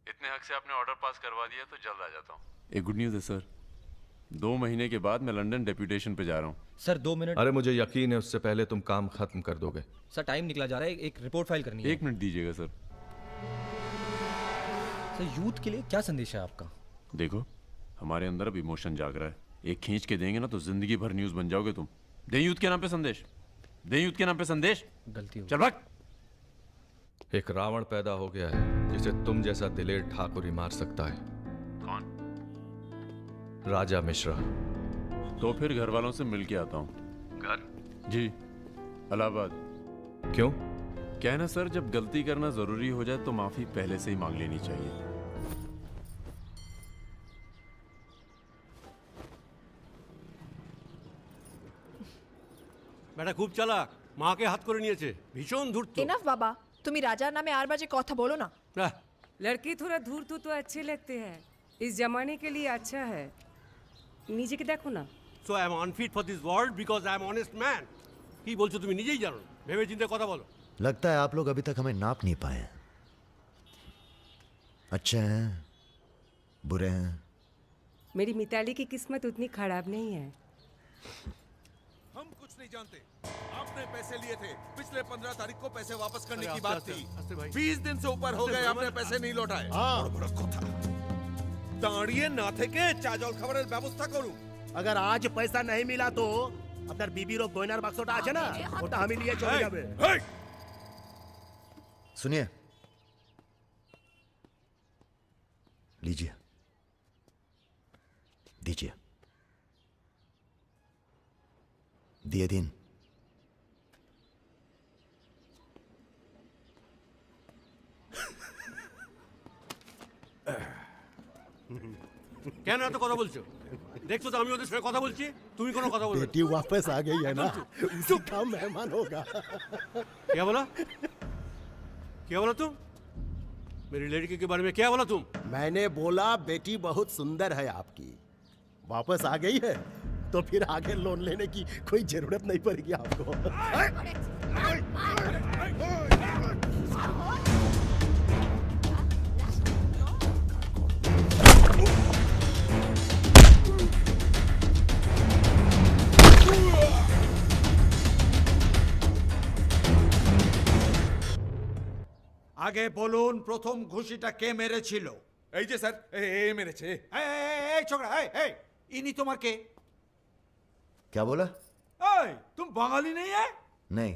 इतने हक से आपने ऑर्डर पास करवा दिया तो जल्द आ जाता हूँ। एक गुड न्यूज़ है सर, 2 महीने के बाद मैं लंदन डेप्यूटेशन पे जा रहा हूँ। Sir 2 minute. अरे मुझे यकीन है उससे पहले तुम काम खत्म कर दोगे। सर टाइम निकला जा रहा है, एक रिपोर्ट फाइल करनी है। 1 मिनट दीजिएगा सर। सर यूथ के लिए क्या संदेश है आपका? देखो, हमारे अंदर अब इमोशन जाग रहा है, एक खींच के देंगे ना तो जिंदगी भर न्यूज़ बन जाओगे तुम। दे यूथ के नाम पे संदेश, दे यूथ के नाम पे संदेश। गलती हो चल भाग। एक रावण पैदा हो गया है जिसे तुम जैसा दिलेर ठाकुर ही मार सकता है। कौन? राजा मिश्रा। तो फिर घर वालों से मिल के आता हूँ। घर? जी, इलाहाबाद। क्यों? क्या है ना सर, जब गलती करना जरूरी हो जाए तो माफी पहले से ही मांग लेनी चाहिए। বেটা খুব চালাক, মাকে হাত করে নিয়েছে, ভীষণ ধূর্ত। এনাফ বাবা, তুমি রাজার নামে আর বাজে কথা বলো না। लड़के थोड़ा धूर्त तो अच्छे लगते हैं, इस जमाने के लिए अच्छा है। नीचे के देखो ना। So I am unfit for this world because I am honest man. কি বলছো তুমি নিজেই জানো না, ভেবে চিন্তে কথা বলো। लगता है आप लोग अभी तक हमें नाप नहीं पाए हैं। अच्छे हैं, बुरे हैं। मेरी मिताली की किस्मत उतनी खराब नहीं है। हम कुछ कुछ नहीं जानते। आपने पैसे लिए थे, पिछले 15 तारीख को पैसे वापस करने की बात थी। 20 दिन से ऊपर हो गए, आपने पैसे नहीं लौटाए। बड़ কথা। দাঁড়িয়ে না থেকে চা জল খাবারের ব্যবস্থা করুন। अगर आज पैसा नहीं मिला तो আপনার বিবির গয়নার বাক্সটা আছে না, ওটা আমি নিয়ে চলে যাবে। सुनिए, लीजिए, दीजिए, दिए दिन। কেন এত কথা বলছো? দেখছো তো আমি ওদের সঙ্গে কথা বলছি, তুমি কোনো কথা বলছো? बेटी वापस आ गई है ना, उसी का मेहमान होगा। क्या बोला? क्या बोला तुम? मेरी लड़की के बारे में क्या बोला तुम? मैंने बोला बेटी बहुत सुंदर है आपकी, वापस आ गई है तो फिर आगे लोन लेने की कोई जरूरत नहीं पड़ेगी आपको। আগে বলুন প্রথম ঘুষিটা কে মেরেছিল? এই যে স্যার, এ মেরেছে। এই ছোকরা, এই ইনি তোমার কে? क्या बोला? तुम बंगाली नहीं है? नहीं,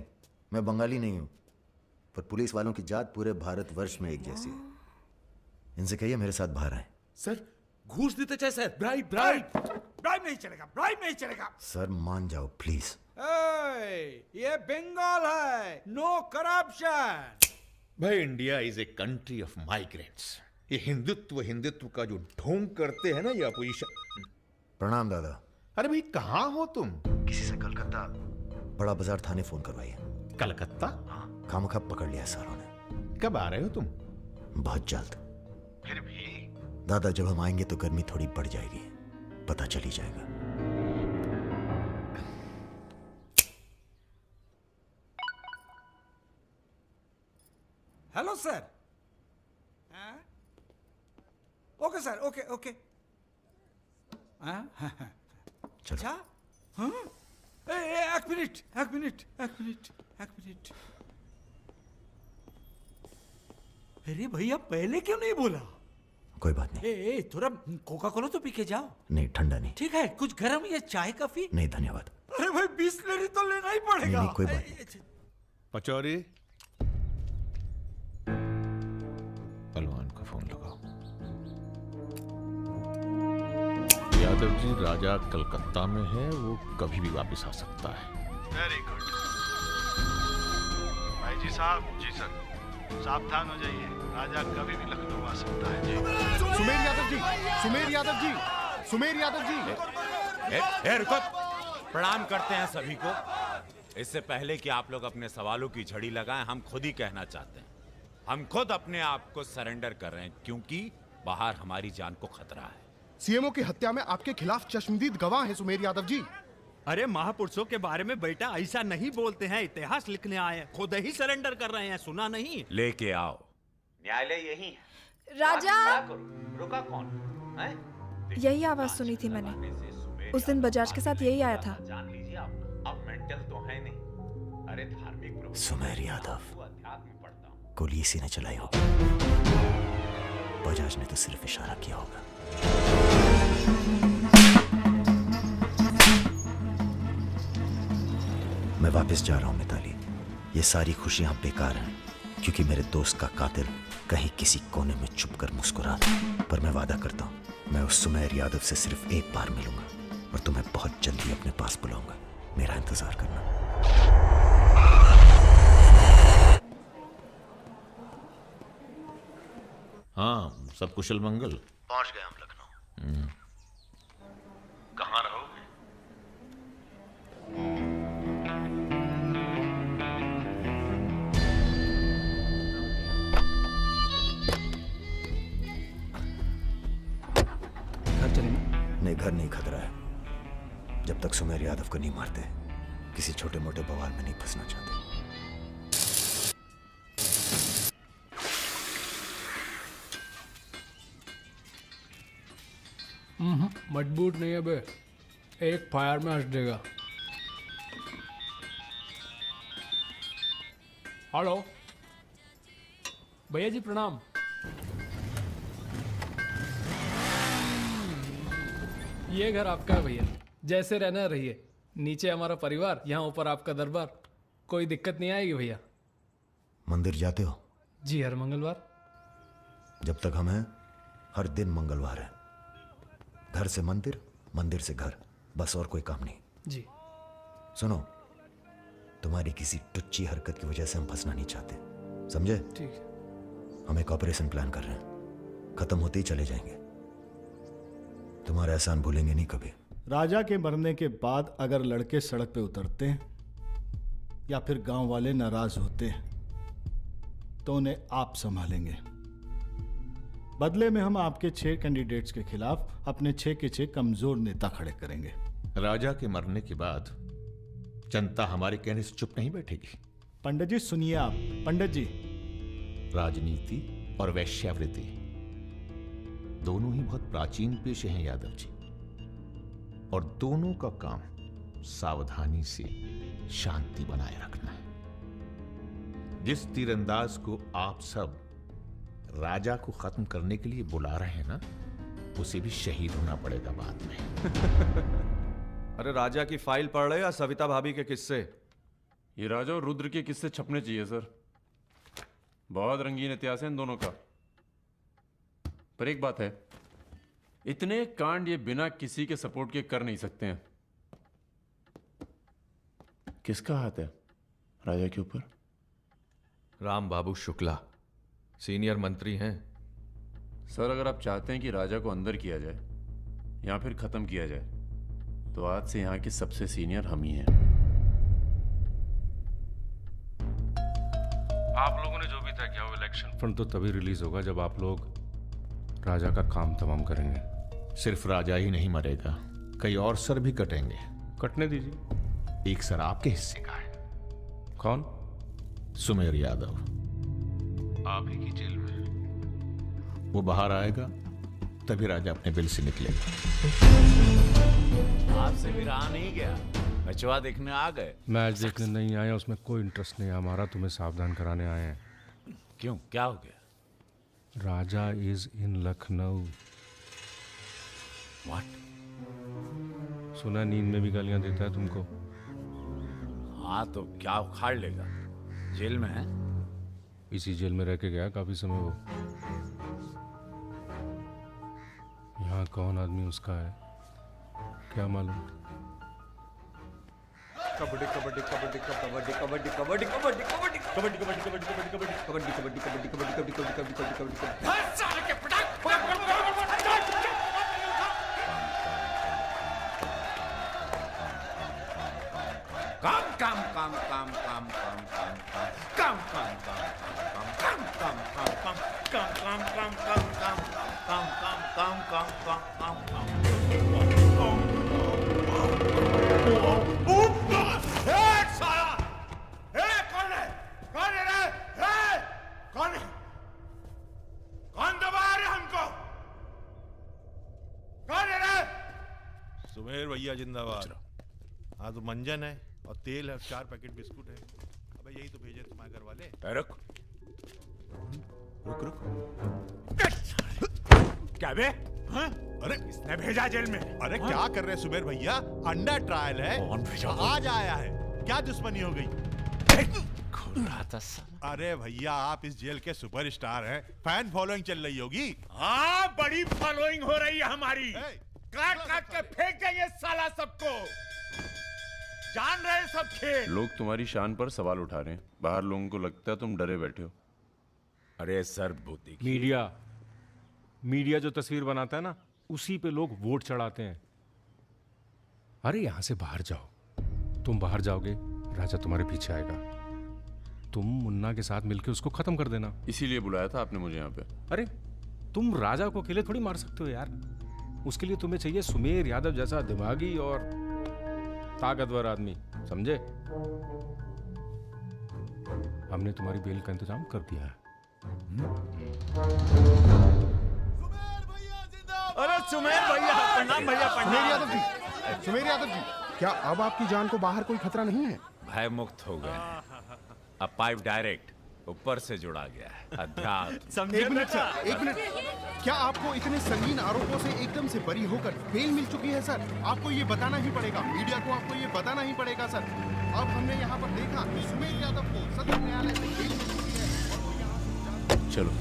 मैं बंगाली नहीं हूं, पर पुलिस वालों की जात पूरे भारतवर्ष में एक जैसी है। इनसे कहिए मेरे साथ बाहर आए। सर घूस देते चाहे सर, ब्राइब ब्राइब ब्राइब नहीं चलेगा, ब्राइब नहीं चलेगा। सर मान जाओ प्लीज। ये बंगाल है, नो करप्शन। भाई India is a country of migrants. ये हिंदुत्व का जो ढोंग करते हैं ना ये अपोजिशन। प्रणाम दादा। अरे भाई कहाँ हो तुम? किसी से कलकत्ता बड़ा बाजार थाने फोन करवाइए। कलकत्ता? खामखा पकड़ लिया सारों ने। कब आ रहे हो तुम? बहुत जल्द। फिर भी दादा जब हम आएंगे तो गर्मी थोड़ी बढ़ जाएगी, पता चल ही जाएगा। Hello sir. Okay sir, okay okay. अच्छा, एक मिनट। अरे भैया पहले क्यों नहीं बोला? कोई बात नहीं। थोड़ा कोका कोला तो पी के जाओ। नहीं, ठंडा नहीं। ठीक है, कुछ गर्म या चाय कॉफी? नहीं धन्यवाद। अरे भाई बिस्लरी तो लेना ही पड़ेगा। नहीं, कोई बात नहीं। पचौरी, पहलवान का फोन लगाओ। यादव जी, राजा कलकत्ता में है, वो कभी भी वापस आ सकता है। वेरी गुड भाई जी साहब। जी सर, सावधान हो जाइए, राजा कभी भी लखनऊ आ सकता है। जी सुमेर यादव जी, सुमेर यादव जी, सुमेर यादव जी। रुको, प्रणाम करते हैं सभी को। इससे पहले कि आप लोग अपने सवालों की झड़ी लगाएं, हम खुद ही कहना चाहते हैं, हम खुद अपने आप को सरेंडर कर रहे हैं, क्योंकि बाहर हमारी जान को खतरा है। सीएमओ की हत्या में आपके खिलाफ चश्मदीद गवाह हैं सुमेर यादव जी। अरे महापुरुषों के बारे में बेटा ऐसा नहीं बोलते हैं, इतिहास लिखने आए हैं, खुद ही सरेंडर कर रहे हैं, सुना नहीं? लेके आओ, न्यायालय यही है। राजा, रुका कौन है? यही आवाज सुनी थी मैंने, उस दिन बजाज के साथ यही आया था। जान लीजिए आप, अब मेंटल तो है नहीं। अरे धार्मिक सुमेर यादव, अध्यात्म पढ़ता हूँ। गोली इसी ने चलाई होगी, बजाज ने तो सिर्फ इशारा किया होगा। मैं वापस जा रहा हूं मिताली। ये सारी खुशियां बेकार हैं, क्योंकि मेरे दोस्त का कातिल कहीं किसी कोने में छुपकर मुस्कुरा था। पर मैं वादा करता हूं, मैं उस सुमेर यादव से सिर्फ एक बार मिलूंगा और तुम्हें बहुत जल्दी अपने पास बुलाऊंगा। मेरा इंतजार करना। हाँ, सब कुशल मंगल? पहुंच गए हम लखनऊ। कहाँ रहोगे? घर चलेंगे? नहीं, घर नहीं खतरा है। जब तक सुमेर यादव को नहीं मारते, किसी छोटे मोटे बवाल में नहीं फंसना चाहते। मजबूत नहीं है बे, एक फायर में हंस देगा। हेलो भैया जी प्रणाम। ये घर आपका है भैया, जैसे रहना रहिए। नीचे हमारा परिवार, यहाँ ऊपर आपका दरबार। कोई दिक्कत नहीं आएगी भैया। मंदिर जाते हो? जी हर मंगलवार। जब तक हम हैं हर दिन मंगलवार है। घर से मंदिर, मंदिर से घर, बस और कोई काम नहीं। जी सुनो, तुम्हारी किसी टुच्ची हरकत की वजह से हम फंसना नहीं चाहते, समझे? ठीक है। हम एक ऑपरेशन प्लान कर रहे हैं, खत्म होते ही चले जाएंगे। तुम्हारा एहसान भूलेंगे नहीं कभी। राजा के मरने के बाद अगर लड़के सड़क पे उतरते हैं या फिर गांव वाले नाराज होते हैं तो उन्हें आप संभालेंगे। बदले में हम आपके 6 कैंडिडेट्स के खिलाफ अपने 6 के 6 कमजोर नेता खड़े करेंगे। राजा के मरने के बाद जनता हमारे कहने से चुप नहीं बैठेगी। पंडित जी सुनिए आप। पंडित जी, राजनीति और वैश्यावृत्ति दोनों ही बहुत प्राचीन पेशे हैं यादव जी, और दोनों का काम सावधानी से शांति बनाए रखना है। जिस तीरंदाज को आप सब राजा को खत्म करने के लिए बुला रहे हैं ना, उसे भी शहीद होना पड़ेगा बाद में। अरे राजा की फाइल पढ़ रहे या सविता भाभी के किस्से? ये राजा और रुद्र के किस्से छपने चाहिए सर। बहुत रंगीन इतिहास है इन दोनों का। पर एक बात है, इतने कांड ये बिना किसी के सपोर्ट के कर नहीं सकते हैं। किसका हाथ है राजा के ऊपर? राम बाबू शुक्ला सीनियर मंत्री हैं। सर अगर आप चाहते हैं कि राजा को अंदर किया जाए या फिर खत्म किया जाए, तो आज से यहाँ के सबसे सीनियर हम ही हैं। आप लोगों ने जो भी तय किया वो इलेक्शन फंड तो तभी रिलीज होगा जब आप लोग राजा का काम तमाम करेंगे। सिर्फ राजा ही नहीं मरेगा, कई और सर भी कटेंगे। कटने दीजिए। एक सर आपके हिस्से का है। कौन? सुमेर यादव, आप ही की जेल में। वो बाहर आएगा तभी राजा अपने बिल से निकलेगा। आपसे भी रहा नहीं गया, बचवा देखने आ गए। मैच देखने नहीं आए, उसमें कोई इंटरेस्ट नहीं है हमारा। तुम्हें सावधान कराने आए हैं। क्यों, क्या हो गया? राजा इज इन लखनऊ। व्हाट? सुना नींद में भी गालियां देता है तुमको। हाँ तो क्या उखाड़ लेगा? जेल में है। इसी जेल में रह के गया काफी समय वो। यहाँ कौन आदमी उसका है क्या मालूम। कबड्डी कबड्डी कबड्डी कबड्डी कबड्डी कबड्डी कबड्डी कबड्डी कबड्डी कबड्डी कबड्डी कबड्डी कबड्डी कबड्डी कबड्डी कबड्डी कबड्डी कबड्डी कबड्डी काम काम काम काम काम काम काम काम काम काम काम काम काम काम काम काम काम काम काम साला! कौन है? कौन है रे? कौन है? कौन दबा रहे हमको? कौन है रे? सुमेर भैया जिंदाबाद। हाँ तो मंजन है और तेल है और 4 पैकेट बिस्कुट है। अबे यही तो भेजे तुम्हारे घर वाले। रुक रुक रुक। क्या बे? हाँ? अरे किसने भेजा जेल में? अरे क्या कर रहे हैं सुमेर भैया? अंडर ट्रायल है। कौन भेजा? आज आया है। क्या दुश्मनी हो गई? अरे भैया आप इस जेल के सुपरस्टार हैं, फैन फॉलोइंग चल रही होगी। हाँ बड़ी फॉलोइंग हो रही है हमारी। काट काट के फेंक देंगे साला सबको। जान रहे सब खेल। लोग तुम्हारी शान पर सवाल उठा रहे हैं। बाहर लोगों को लगता है तुम डरे बैठे हो। अरे सर बुद्धि मीडिया जो तस्वीर बनाता है ना, उसी पे लोग वोट चढ़ाते हैं। अरे यहां से बाहर जाओ। तुम बाहर जाओगे, राजा तुम्हारे पीछे आएगा। तुम मुन्ना के साथ मिलकर उसको खत्म कर देना। इसीलिए बुलाया था आपने मुझे यहाँ पे। अरे तुम राजा को अकेले थोड़ी मार सकते हो यार। उसके लिए तुम्हें चाहिए सुमेर यादव जैसा दिमागी और ताकतवर आदमी, समझे? हमने तुम्हारी बेल का इंतजाम कर दिया है। अरे सुमेर भैया प्रणाम। भैया प्रणाम। सुमेर यादव जी, क्या अब आपकी जान को बाहर कोई खतरा नहीं है? भय मुक्त हो गए। अब पाइप डायरेक्ट ऊपर से जुड़ा गया है। अध्यात्म। एक मिनट सर, एक मिनट। क्या आपको इतने संगीन आरोपों से एकदम से बरी होकर बेल मिल चुकी है सर? आपको ये बताना ही पड़ेगा, मीडिया को आपको ये बताना ही पड़ेगा सर। अब हमने यहाँ पर देखा कि सुमेर यादव को सदन न्यायालय से बेल मिल चुकी है और वो यहाँ से चलो।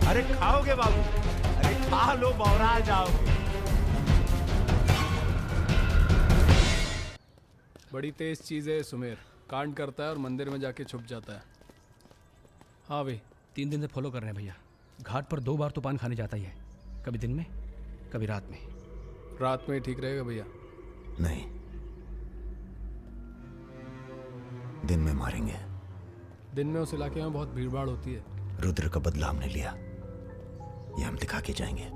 अरे खाओगे बाबू, अरे खा लो, बौरा जाओगे। बड़ी तेज चीज है सुमेर, कांड करता है और मंदिर में जाके छुप जाता है। हाँ भाई, 3 दिन से फॉलो कर रहे हैं भैया। घाट पर 2 बार तो पान खाने जाता ही है, कभी दिन में कभी रात में। रात में ठीक रहेगा भैया? नहीं, दिन में मारेंगे। दिन में उस इलाके में बहुत भीड़ भाड़ होती है। रुद्र का बदला हमने लिया, ये हम दिखा के जाएंगे।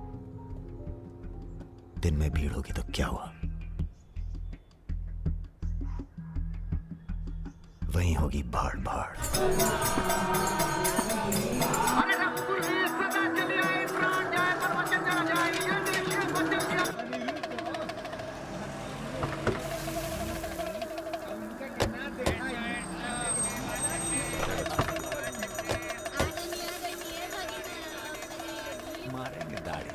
दिन में भीड़ होगी तो क्या हुआ, वहीं होगी भाड़ भाड़। मारेंगे दाढ़ी।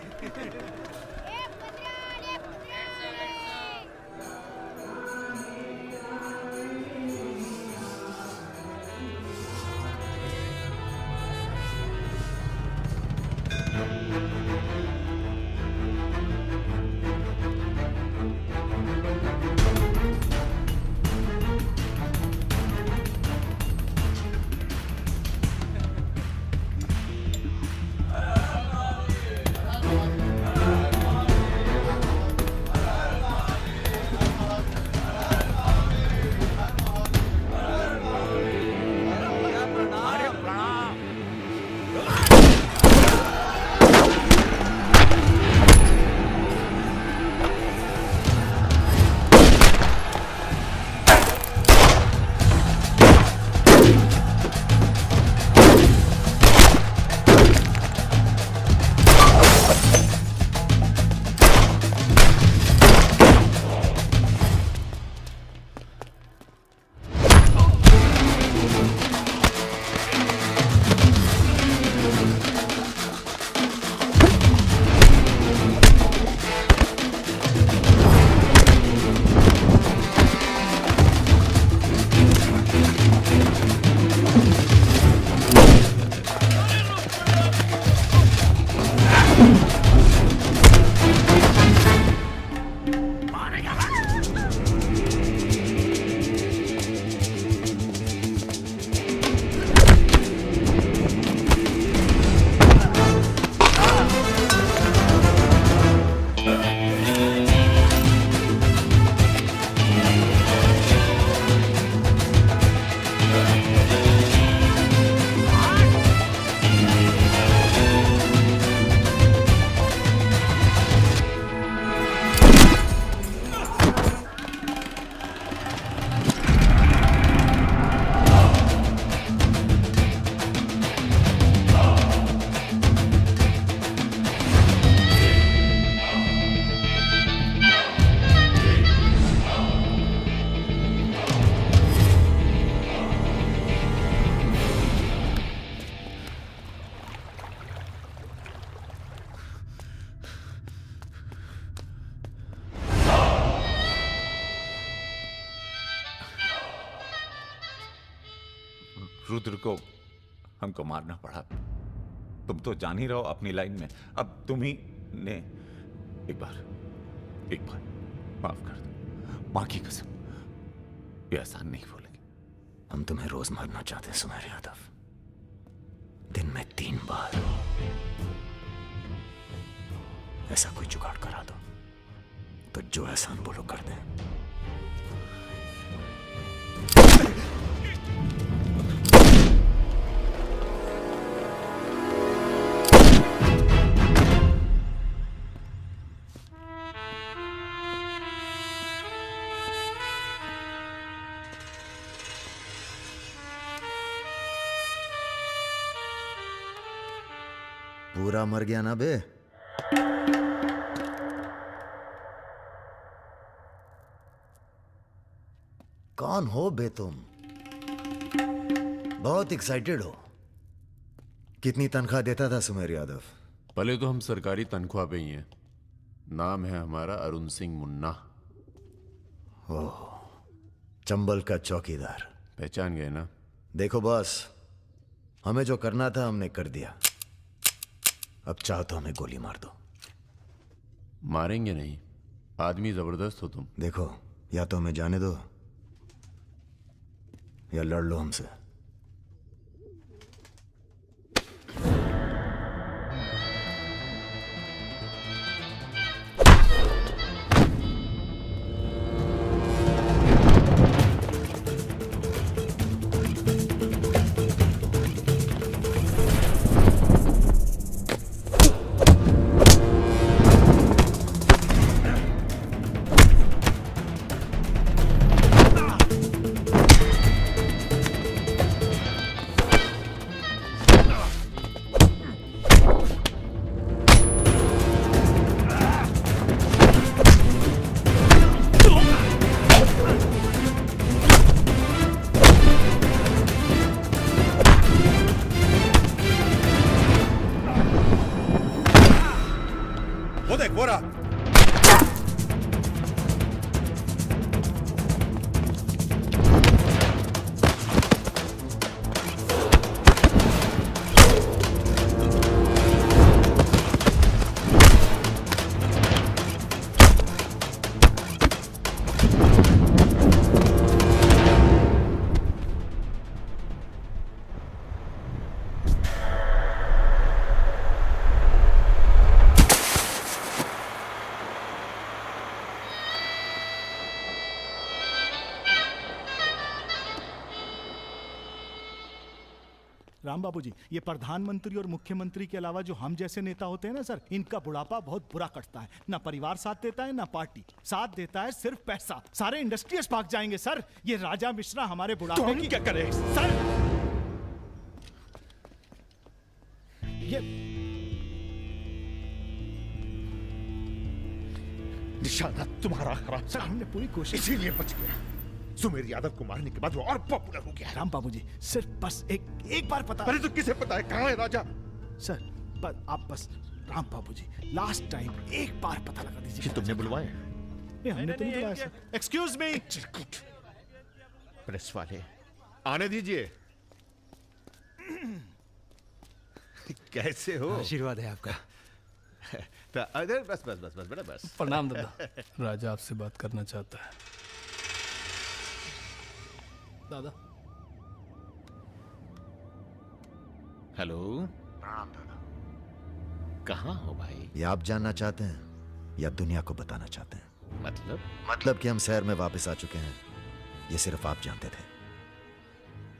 रुद्र को हमको मारना पड़ा। तुम तो जान ही रहो अपनी लाइन में। अब तुम ही ने एक बार माफ कर दो। मां की कसम, ये एहसान नहीं भूलेंगे। हम तुम्हें रोज मारना चाहते हैं सुमेर यादव, दिन में 3 बार। ऐसा कोई जुगाड़ करा दो तो जो एहसान बोलो कर दें। पूरा मर गया ना बे? कौन हो बे तुम? बहुत एक्साइटेड हो। कितनी तनख्वाह देता था सुमेर यादव? पहले तो हम सरकारी तनख्वाह पे ही हैं। नाम है हमारा अरुण सिंह मुन्ना। ओह, चंबल का चौकीदार। पहचान गए ना? देखो बॉस, हमें जो करना था हमने कर दिया। अब चाहो तो हमें गोली मार दो। मारेंगे नहीं, आदमी जबरदस्त हो तुम। देखो, या तो हमें जाने दो या लड़ लो हमसे। वो देख वो रहा। राम बाबू जी, ये प्रधानमंत्री और मुख्यमंत्री के अलावा जो हम जैसे नेता होते हैं ना सर, इनका बुढ़ापा बहुत बुरा कटता है। ना परिवार साथ देता है, ना पार्टी साथ देता है, सिर्फ पैसा। सारे इंडस्ट्रीज भाग जाएंगे सर। ये राजा मिश्रा हमारे बुढ़ापे की क्या करे सर? ये निशाना तुम्हारा खराब। सर, हमने पूरी कोशिश, इसीलिए बच गया। सुमेर यादव को मारने के बाद वो और पॉपुलर हो गया। राम बाबू जी, सिर्फ बस एक बार पता। अरे तो किसे पता है कहाँ है राजा? सर, आप बस राम बाबू जी, लास्ट टाइम एक बार पता लगा दीजिए। तुमने बुलवाया? हमने तो नहीं बुलाया सर। Excuse me. प्रेस वाले आने दीजिए। कैसे हो? आशीर्वाद है आपका। अरे बस बस बस बस बेटा बस। प्रणाम दादा। राजा आपसे बात करना चाहता है। दादा। हेलो। प्रणाम दादा। कहाँ हो भाई? ये आप जानना चाहते हैं या दुनिया को बताना चाहते हैं? मतलब कि हम शहर में वापस आ चुके हैं, ये सिर्फ आप जानते थे।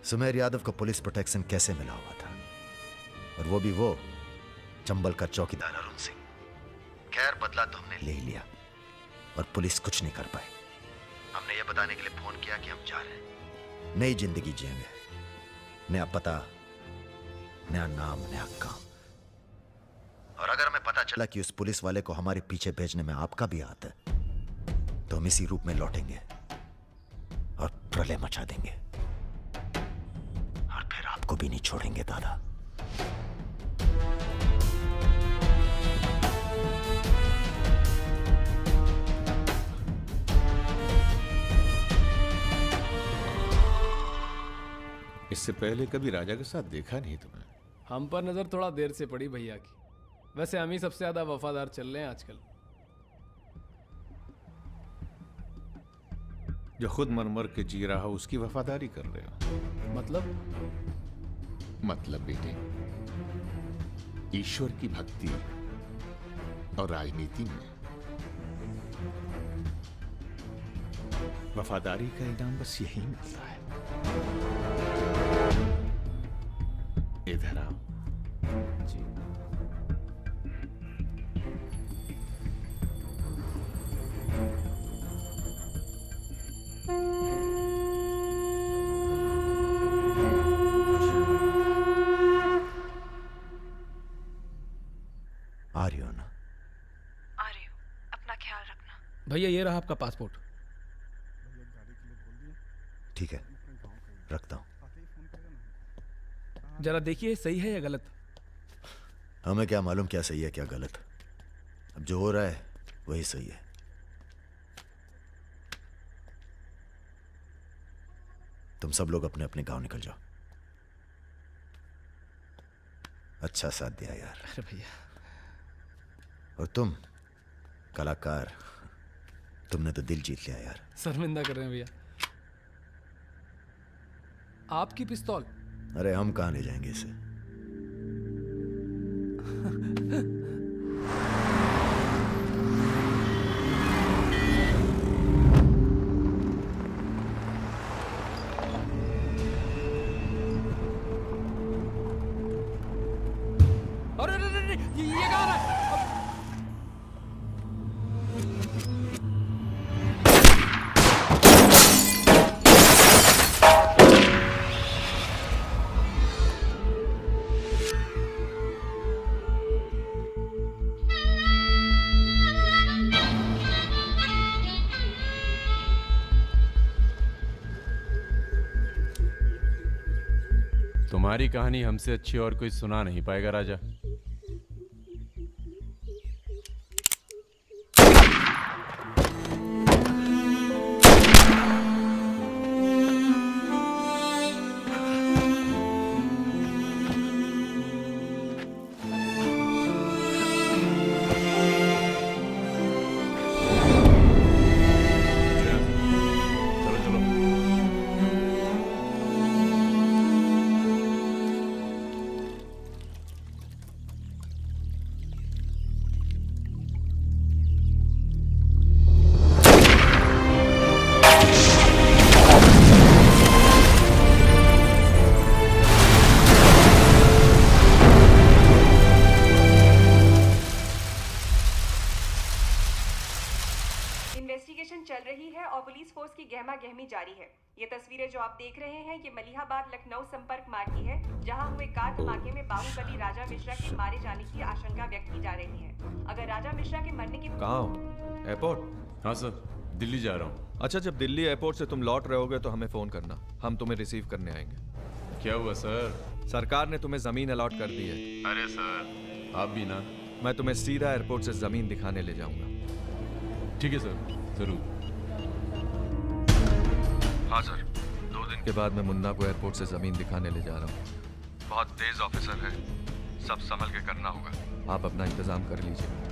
सुमेर यादव को पुलिस प्रोटेक्शन कैसे मिला हुआ था, और वो भी वो चंबल का चौकीदार अरुण सिंह। खैर, बदला तो हमने ले ही लिया और पुलिस कुछ नहीं कर पाई। हमने ये बताने के लिए फोन किया कि हम जा रहे हैं, नई जिंदगी जिएंगे, नया पता, नया नाम, नया काम। और अगर हमें पता चला कि उस पुलिस वाले को हमारे पीछे भेजने में आपका भी हाथ है, तो हम इसी रूप में लौटेंगे और प्रलय मचा देंगे, और फिर आपको भी नहीं छोड़ेंगे दादा। इससे पहले कभी राजा के साथ देखा नहीं तुम्हें। हम पर नजर थोड़ा देर से पड़ी भैया की। वैसे हम ही सबसे ज्यादा वफादार चल रहे हैं आजकल। जो खुद मर मर के जी रहा हो उसकी वफादारी कर रहे हो। मतलब बेटे, ईश्वर की भक्ति और राजनीति में वफादारी का इनाम बस यही मिलता है। इधर आओ। जी। आ रही हो ना? आ रही हूँ, अपना ख्याल रखना। भैया ये रहा आपका पासपोर्ट। ठीक है, रखता हूं। जरा देखिए सही है या गलत। हमें क्या मालूम क्या सही है क्या गलत। अब जो हो रहा है वही सही है। तुम सब लोग अपने अपने गांव निकल जाओ। अच्छा साथ दिया यार। अरे भैया। और तुम कलाकार, तुमने तो दिल जीत लिया यार। शर्मिंदा कर रहे हैं भैया। आपकी पिस्तौल। अरे हम कहां ले जाएंगे इसे। अरे ये कहाँ रहा है? तुम्हारी कहानी हमसे अच्छी और कोई सुना नहीं पाएगा राजा। इन्वेस्टिगेशन चल रही है और पुलिस फोर्स की गहमा गहमी जारी है। ये तस्वीरें जो आप देख रहे हैं ये मलिहाबाद लखनऊ संपर्क मार्ग की है, जहां हुए कार धमाके में बाहुबली राजा मिश्रा के मारे जाने की आशंका व्यक्त की जा रही है। अगर राजा मिश्रा के मरने की कहाँ हो? एयरपोर्ट? हाँ सर, दिल्ली जा रहा हूँ। अच्छा, जब दिल्ली एयरपोर्ट से तुम लौट रहे होगे तो हमें फोन करना, हम तुम्हें रिसीव करने आएंगे। क्या हुआ सर? सरकार ने तुम्हें जमीन अलॉट कर दी है। अरे सर आप भी ना। मैं तुम्हें सीधा एयरपोर्ट से जमीन दिखाने ले जाऊंगा। ठीक है सर, जरूर। हाँ सर, 2 दिन के बाद मैं मुन्ना को एयरपोर्ट से जमीन दिखाने ले जा रहा हूँ। बहुत तेज ऑफिसर है, सब संभल के करना होगा। आप अपना इंतजाम कर लीजिए।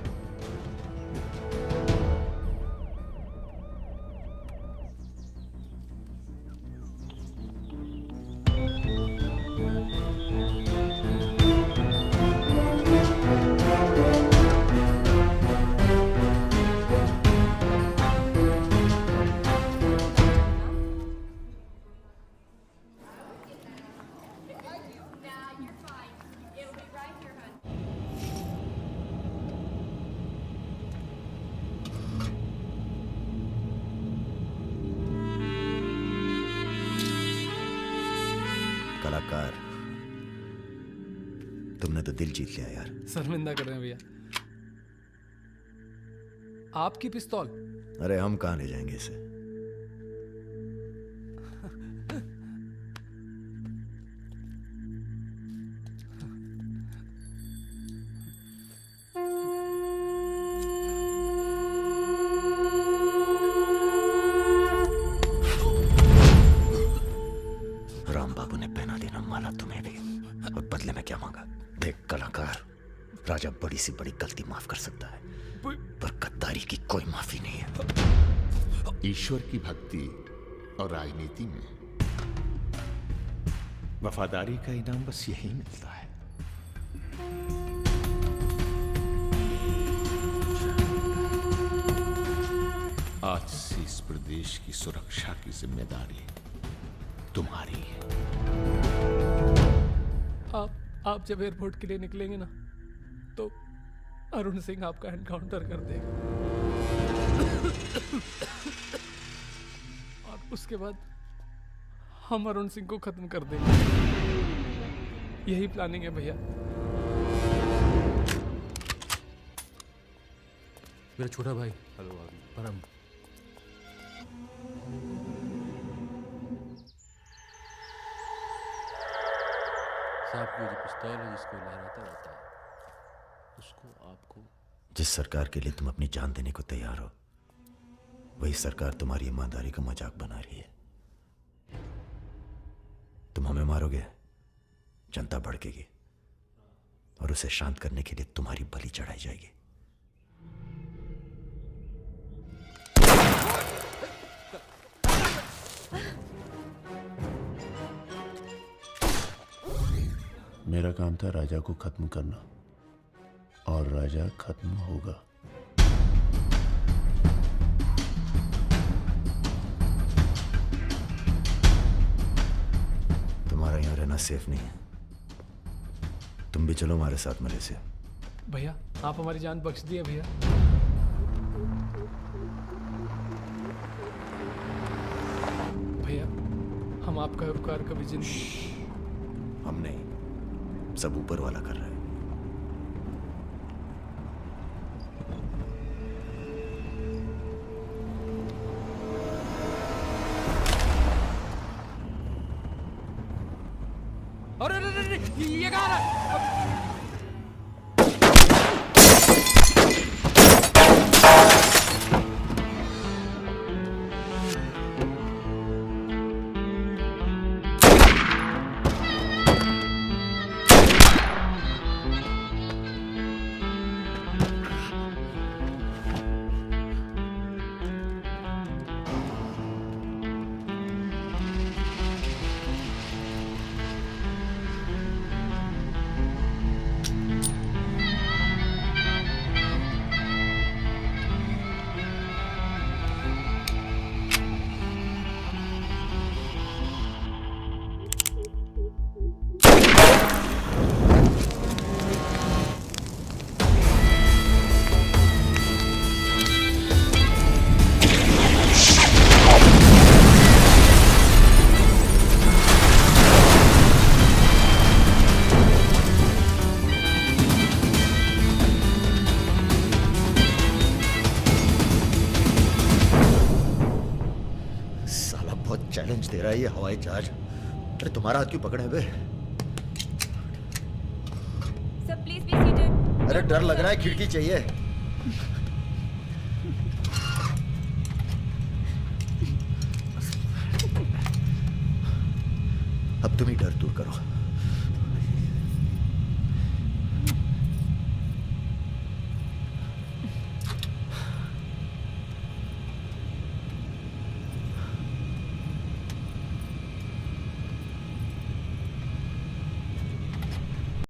कलाकार, तुमने तो दिल जीत लिया यार। शर्मिंदा कर रहे हैं भैया। आपकी पिस्तौल। अरे हम कहां ले जाएंगे इसे। राम बाबू ने पहना मारा तुम्हें भी, और बदले में क्या मांगा? देख कलाकार, राजा बड़ी सी बड़ी गलती माफ कर सकता है, पर गद्दारी की कोई माफी नहीं है। ईश्वर की भक्ति और राजनीति में वफादारी का इनाम बस यही मिलता है। आज से इस प्रदेश की सुरक्षा की जिम्मेदारी तुम्हारी है। आप जब एयरपोर्ट के लिए निकलेंगे ना, तो अरुण सिंह आपका एनकाउंटर कर देगा, और उसके बाद हम अरुण सिंह को खत्म कर देंगे। यही प्लानिंग है भैया। मेरा छोटा भाई। हेलो परम। साहब की जो पिस्तौल है जिसको लहराता रहता है, उसको आपको। जिस सरकार के लिए तुम अपनी जान देने को तैयार हो, वही सरकार तुम्हारी ईमानदारी का मजाक बना रही है। तुम हमें मारोगे, जनता भड़केगी, और उसे शांत करने के लिए तुम्हारी बलि चढ़ाई जाएगी। मेरा काम था राजा को खत्म करना, और राजा खत्म होगा। तुम्हारा यहां रहना सेफ नहीं है, तुम भी चलो हमारे साथ मलेशिया। भैया आप हमारी जान बख्श दिए भैया। भैया हम आपका उपकार कभी जिंदगी। हम नहीं, सब ऊपर वाला कर रहा है। अरे ये कहाँ रहा? चैलेंज दे रहा है ये हवाई जहाज। अरे तुम्हारा हाथ क्यों पकड़े बे? Sir please be seated. अरे डर लग रहा है, खिड़की चाहिए। अब तुम ही डर दूर करो।